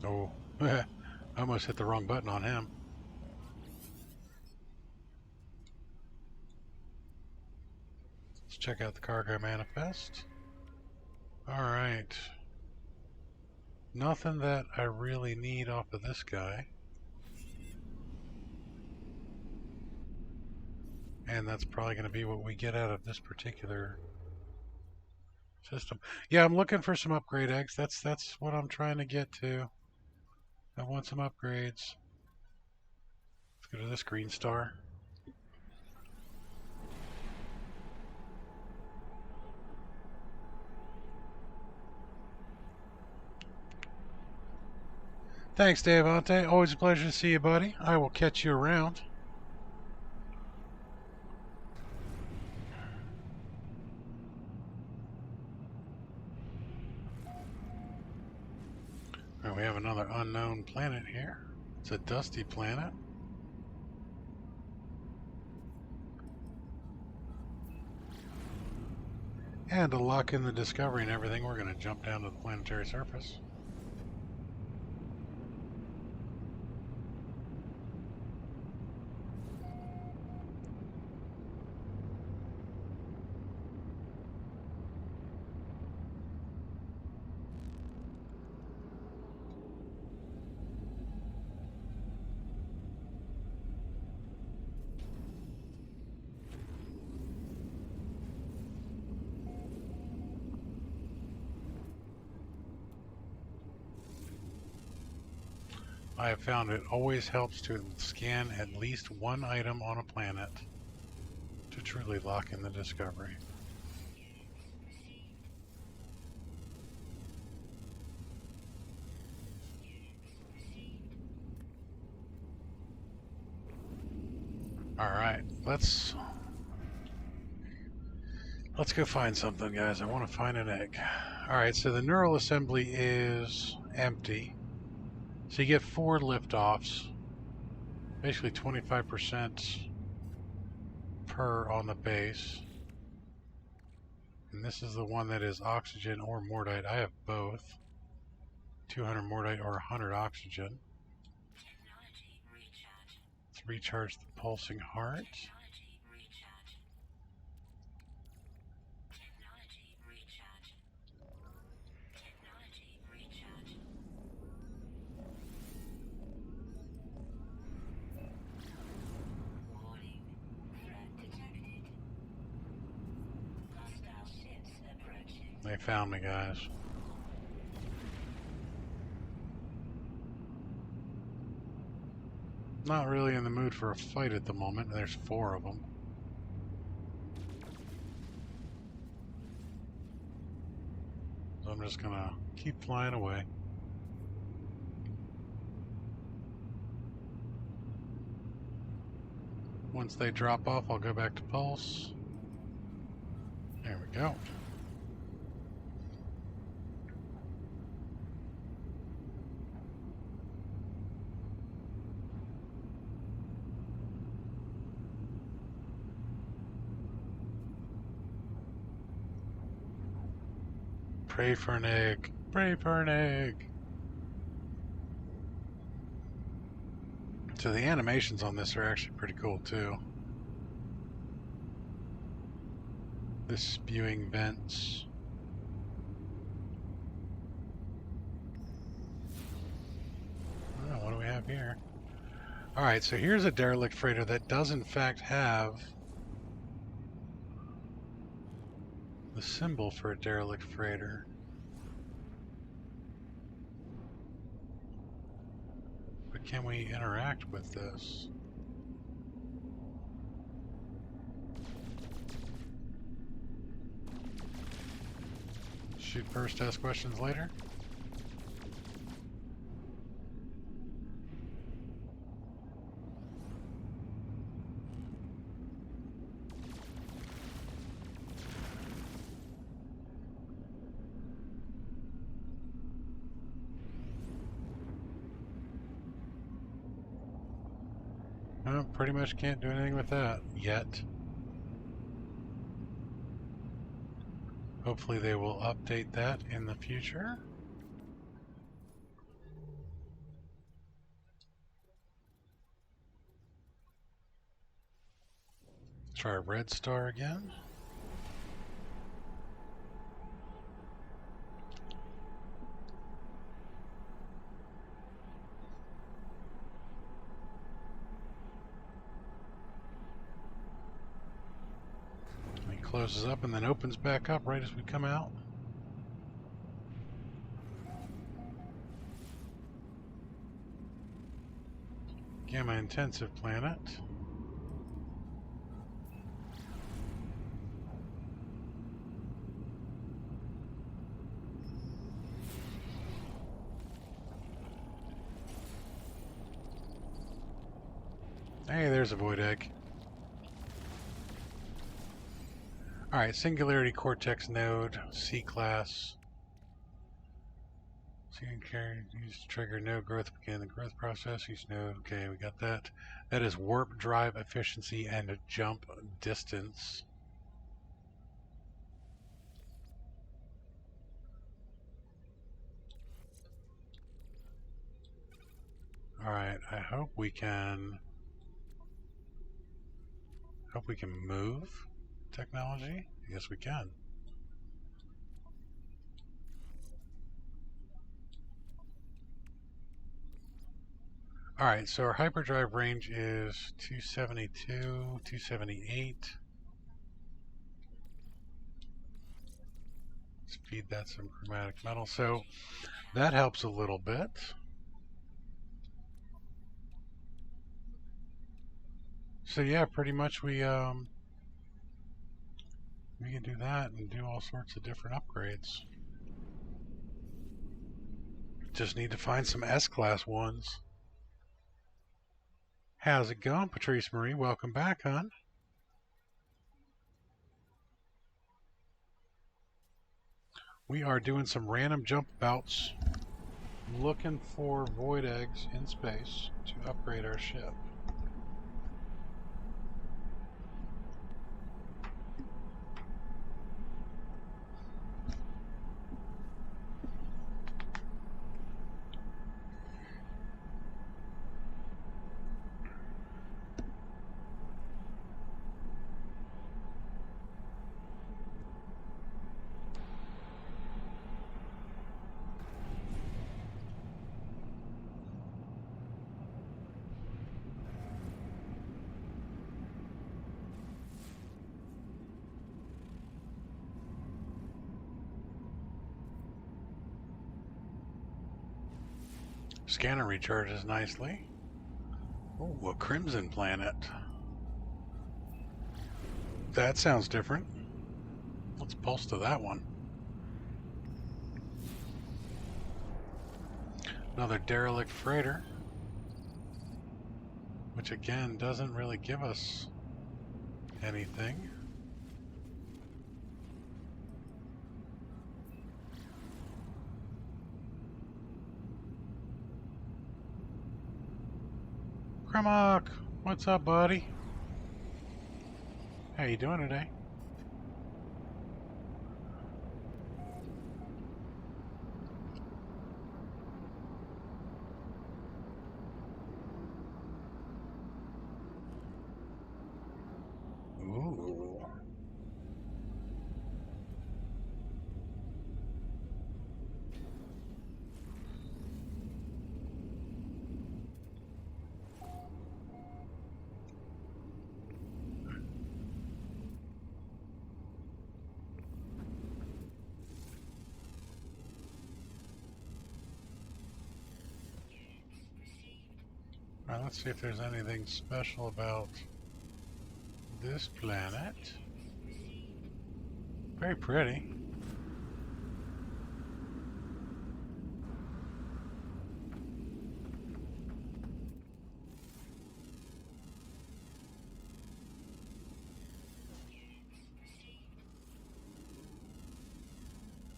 Oh, I almost hit the wrong button on him. Let's check out the cargo manifest. Alright. Nothing that I really need off of this guy. And that's probably going to be what we get out of this particular system. Yeah, I'm looking for some upgrade eggs. That's what I'm trying to get to. I want some upgrades. Let's go to this green star. Thanks, Davante. Always a pleasure to see you, buddy. I will catch you around. We have another unknown planet here. It's a dusty planet. And to lock in the discovery and everything, we're going to jump down to the planetary surface. I have found it always helps to scan at least one item on a planet to truly lock in the discovery. Alright, let's go find something, guys. I want to find an egg. Alright, so the neural assembly is empty. So you get 4 liftoffs. Basically 25% per on the base. And this is the one that is oxygen or mordite. I have both. 200 mordite or 100 oxygen. Let's recharge the pulsing heart. They found me, guys. Not really in the mood for a fight at the moment. There's 4 of them. So I'm just gonna keep flying away. Once they drop off, I'll go back to pulse. There we go. Pray for an egg. Pray for an egg. So the animations on this are actually pretty cool too. The spewing vents. Oh, what do we have here? Alright, so here's a derelict freighter that does in fact have the symbol for a derelict freighter. But can we interact with this? Shoot first, ask questions later? No, pretty much can't do anything with that yet. Hopefully they will update that in the future. Try Red Star again. Closes up and then opens back up right as we come out. Gamma intensive planet. Hey, there's a void egg. Alright, Singularity Cortex node, C-class. So you can carry, use to trigger node growth, begin the growth process, use node, okay, we got that. That is warp drive efficiency and jump distance. Alright, I hope we can move technology. Yes, we can. Alright, so our hyperdrive range is 272, 278. Let's feed that some chromatic metal. So that helps a little bit. So yeah, pretty much we can do that and do all sorts of different upgrades. Just need to find some S-class ones. How's it going, Patrice Marie? Welcome back, hon. We are doing some random jump abouts, looking for void eggs in space to upgrade our ship. Scanner recharges nicely. Oh, a crimson planet. That sounds different. Let's pulse to that one. Another derelict freighter, which again doesn't really give us anything. Kramok, what's up, buddy? How you doing today? Ooh. All right, let's see if there's anything special about this planet. Very pretty.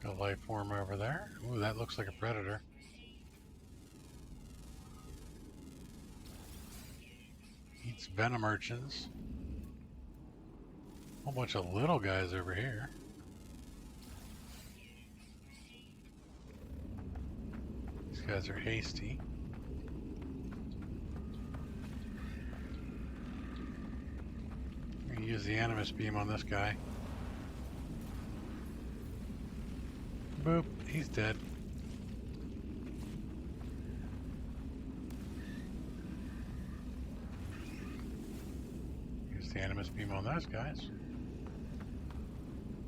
Got a life form over there. Ooh, that looks like a predator. Eats venom urchins. A whole bunch of little guys over here. These guys are hasty. I'm gonna use the animus beam on this guy. Boop, he's dead. Use the animus beam on those guys.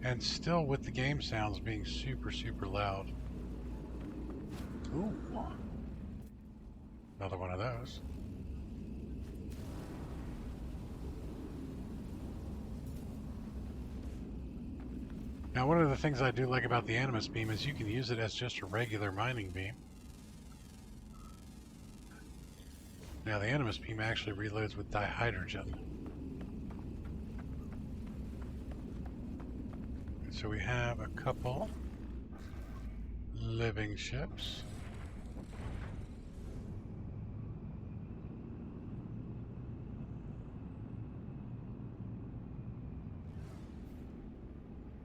And still with the game sounds being super, super loud. Ooh. Another one of those. Now, one of the things I do like about the animus beam is you can use it as just a regular mining beam. Now, the animus beam actually reloads with dihydrogen. And so we have a couple living ships.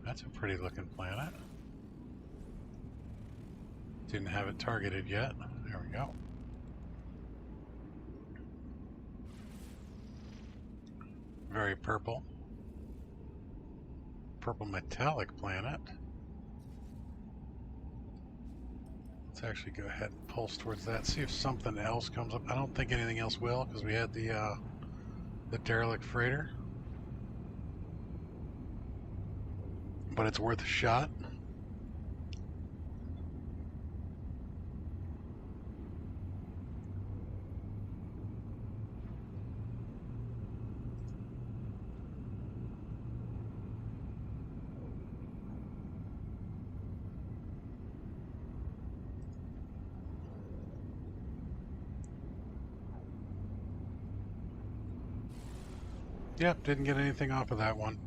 That's a pretty looking planet. Didn't have it targeted yet. There we go. Very purple. Purple metallic planet. Let's actually go ahead and pulse towards that. See if something else comes up. I don't think anything else will because we had the derelict freighter. But it's worth a shot. Yep, didn't get anything off of that one.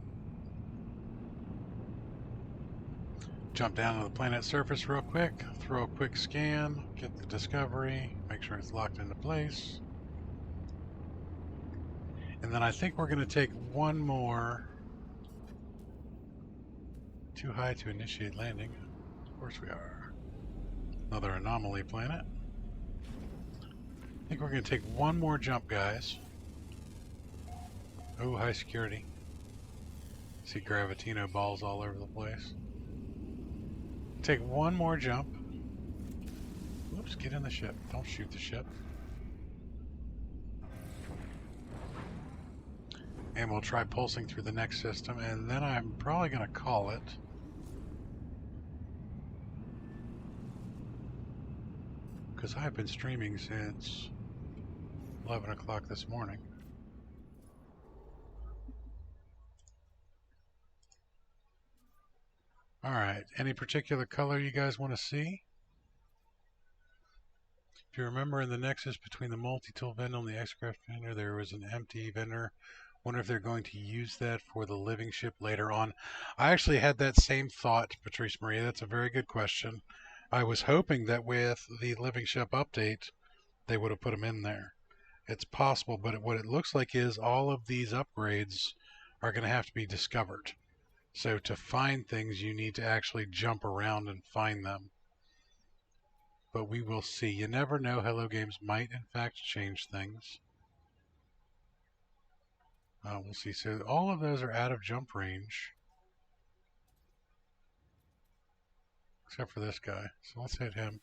Jump down to the planet surface real quick, throw a quick scan, get the discovery, make sure it's locked into place. And then I think we're going to take one more. Too high to initiate landing. Of course we are. Another anomaly planet. I think we're going to take one more jump, guys. Oh, high security. See Gravitino balls all over the place. Take one more jump. Oops, get in the ship. Don't shoot the ship. And we'll try pulsing through the next system, and then I'm probably going to call it. Because I've been streaming since 11 o'clock this morning. Alright, any particular color you guys want to see? If you remember in the nexus between the multi-tool vendor and the X-Craft vendor, there was an empty vendor. Wonder if they're going to use that for the living ship later on. I actually had that same thought, Patrice Marie. That's a very good question. I was hoping that with the living ship update, they would have put them in there. It's possible, but what it looks like is all of these upgrades are going to have to be discovered. So to find things, you need to actually jump around and find them. But we will see. You never know. Hello Games might, in fact, change things. We'll see. So all of those are out of jump range. Except for this guy. So let's hit him.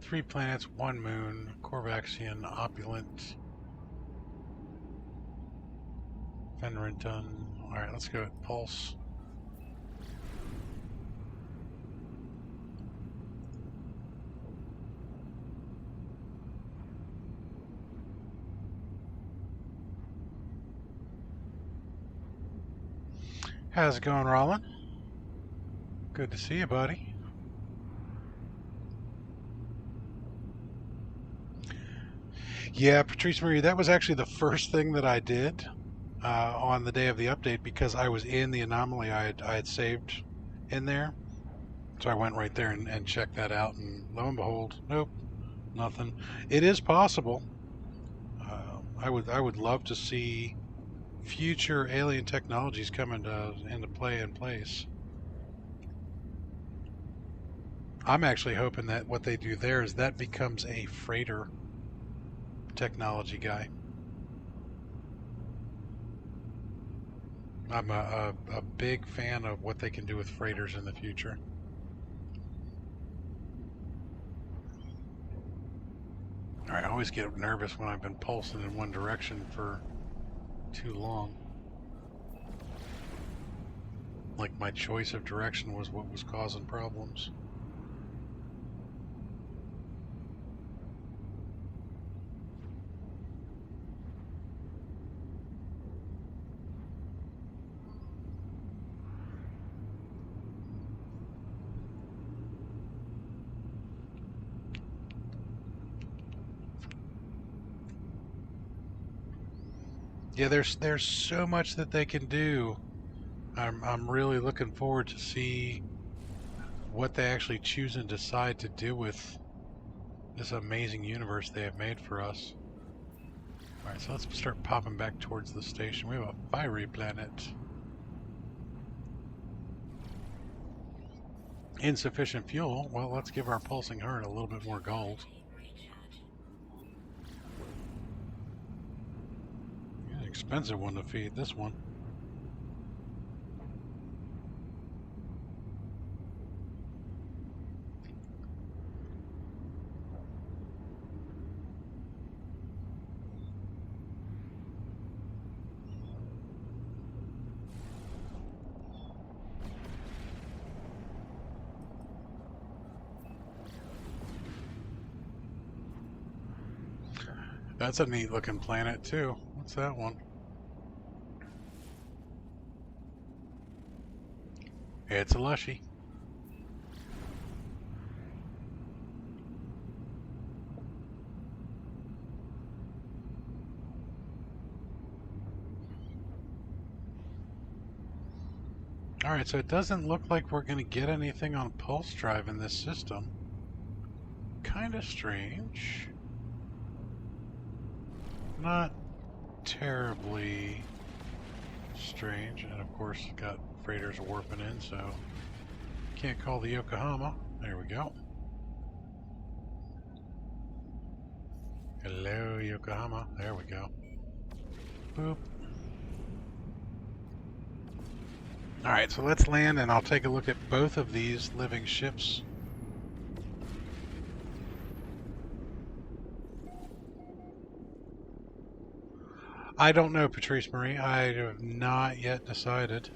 Three planets, one moon, Corvaxian, Opulent, Fenrinton. Alright, let's go with Pulse. How's it going, Roland? Good to see you, buddy. Yeah, Patrice Marie, that was actually the first thing that I did on the day of the update because I was in the anomaly I had saved in there. So I went right there and checked that out, and lo and behold, nope, nothing. It is possible. I would love to see future alien technologies come into play in place. I'm actually hoping that what they do there is that becomes a freighter technology guy. I'm a big fan of what they can do with freighters in the future. I always get nervous when I've been pulsing in one direction for too long. Like my choice of direction was what was causing problems. Yeah, there's so much that they can do. I'm really looking forward to see what they actually choose and decide to do with this amazing universe they have made for us. Alright, so let's start popping back towards the station. We have a fiery planet. Insufficient fuel. Well, let's give our pulsing heart a little bit more gold. An expensive one to feed, this one. That's a neat looking planet too. What's that one? It's a lushy. Alright, so it doesn't look like we're going to get anything on pulse drive in this system. Kind of strange. Not terribly strange. And of course, got freighters warping in, so can't call the Yokohama. There we go. Hello, Yokohama. There we go. Boop. Alright, so let's land and I'll take a look at both of these living ships. I don't know, Patrice Marie. I have not yet decided.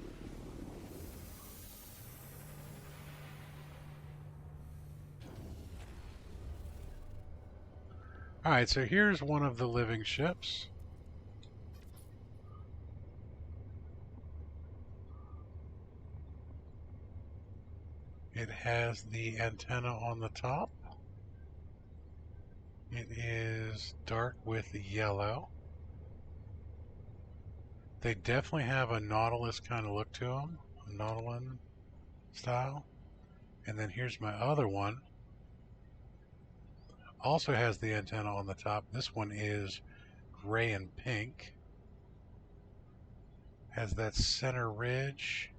Alright, so here's one of the living ships. It has the antenna on the top. It is dark with yellow. They definitely have a Nautilus kind of look to them, a Nautilin style. And then here's my other one. Also has the antenna on the top. This one is gray and pink. Has that center ridge.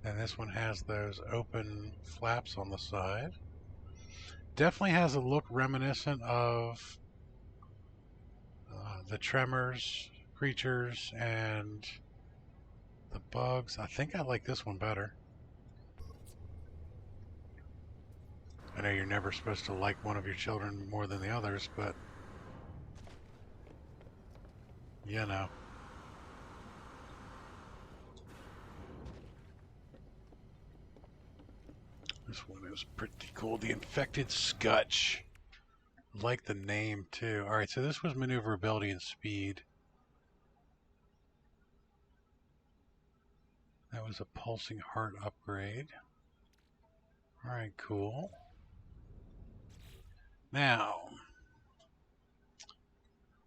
And this one has those open flaps on the side. Definitely has a look reminiscent of the Tremors creatures and the bugs. I think I like this one better. I know you're never supposed to like one of your children more than the others, but you know. This one is pretty cool. The Infected Scutch. I like the name too. Alright, so this was maneuverability and speed. That was a pulsing heart upgrade. Alright, cool. Now,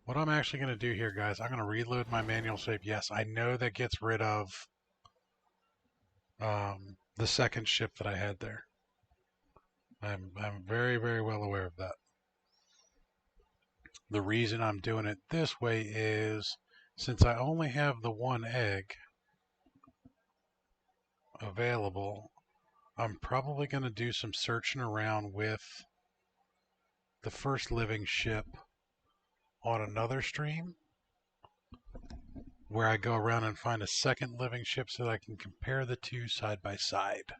what I'm actually going to do here, guys, I'm going to reload my manual save. Yes, I know that gets rid of the second ship that I had there. I'm very, very well aware of that. The reason I'm doing it this way is since I only have the one egg available, I'm probably going to do some searching around with the first living ship on another stream where I go around and find a second living ship so that I can compare the two side by side.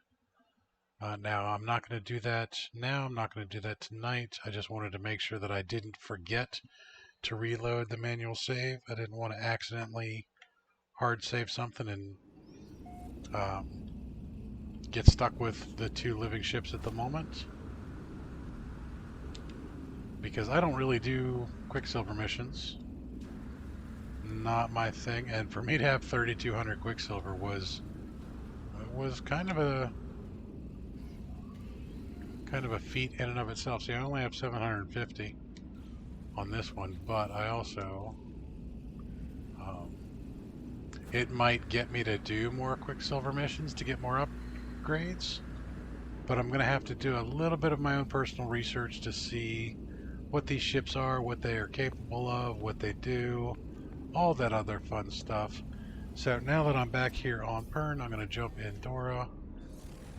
Now, I'm not going to do that now. I'm not going to do that tonight. I just wanted to make sure that I didn't forget to reload the manual save. I didn't want to accidentally hard save something and get stuck with the two living ships at the moment. Because I don't really do Quicksilver missions. Not my thing. And for me to have 3,200 Quicksilver was kind of a feat in and of itself. See, I only have 750 on this one, but I also it might get me to do more Quicksilver missions to get more upgrades, but I'm going to have to do a little bit of my own personal research to see what these ships are, what they are capable of, what they do, all that other fun stuff. So now that I'm back here on Pern, I'm going to jump in Dora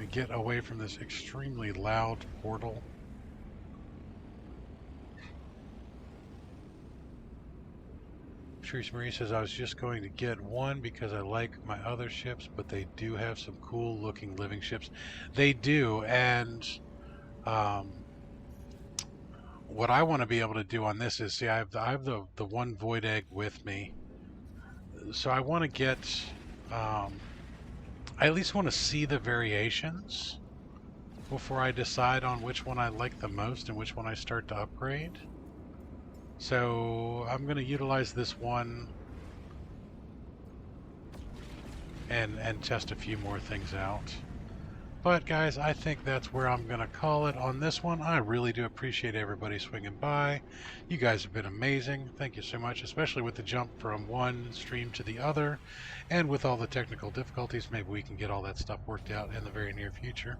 and get away from this extremely loud portal. Patrice Marie says, I was just going to get one because I like my other ships, but they do have some cool looking living ships. They do, and what I want to be able to do on this is, see, I have the one void egg with me, so I want to get, I at least want to see the variations before I decide on which one I like the most and which one I start to upgrade. So I'm going to utilize this one and test a few more things out. But guys, I think that's where I'm going to call it on this one. I really do appreciate everybody swinging by. You guys have been amazing. Thank you so much, especially with the jump from one stream to the other. And with all the technical difficulties, maybe we can get all that stuff worked out in the very near future.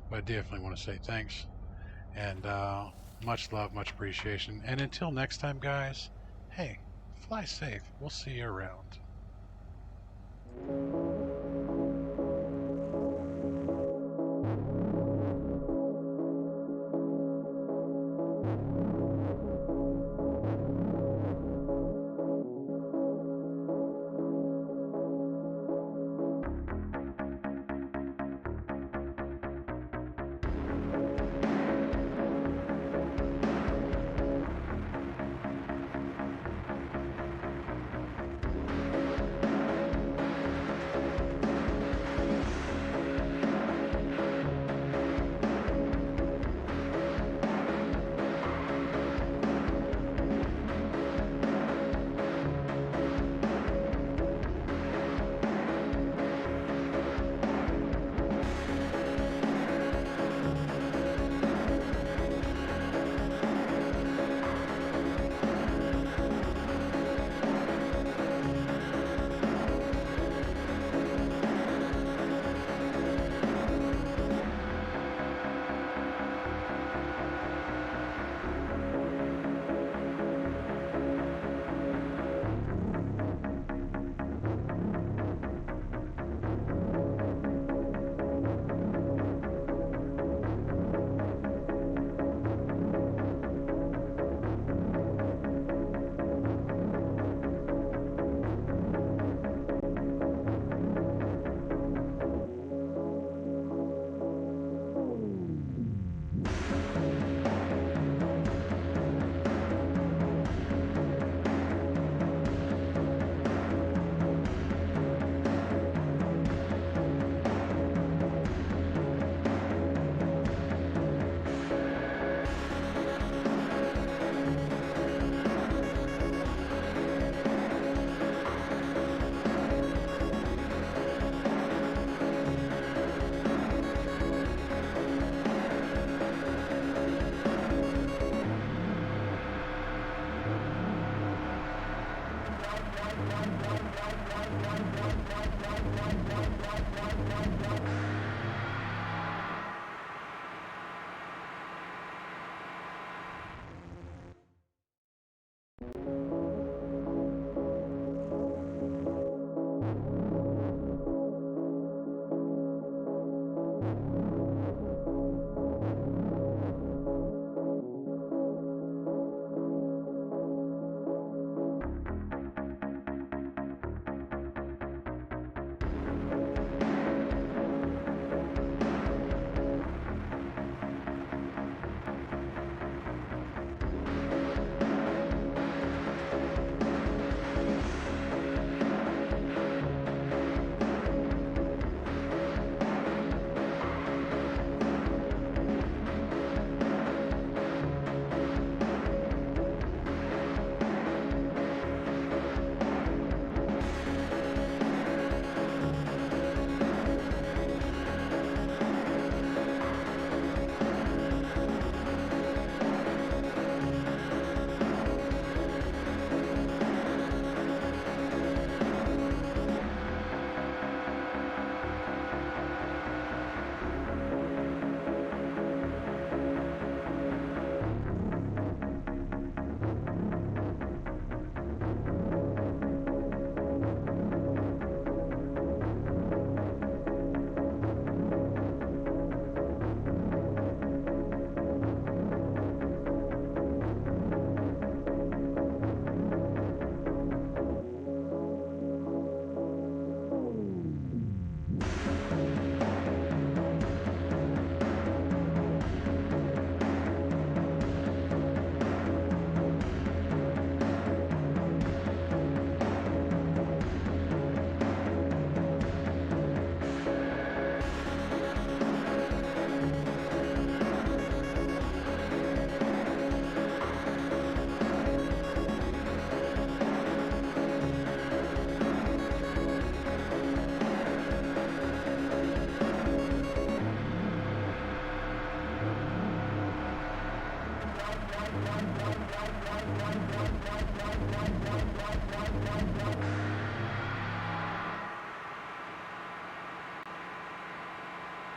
But I definitely want to say thanks. And much love, much appreciation. And until next time, guys, hey, fly safe. We'll see you around.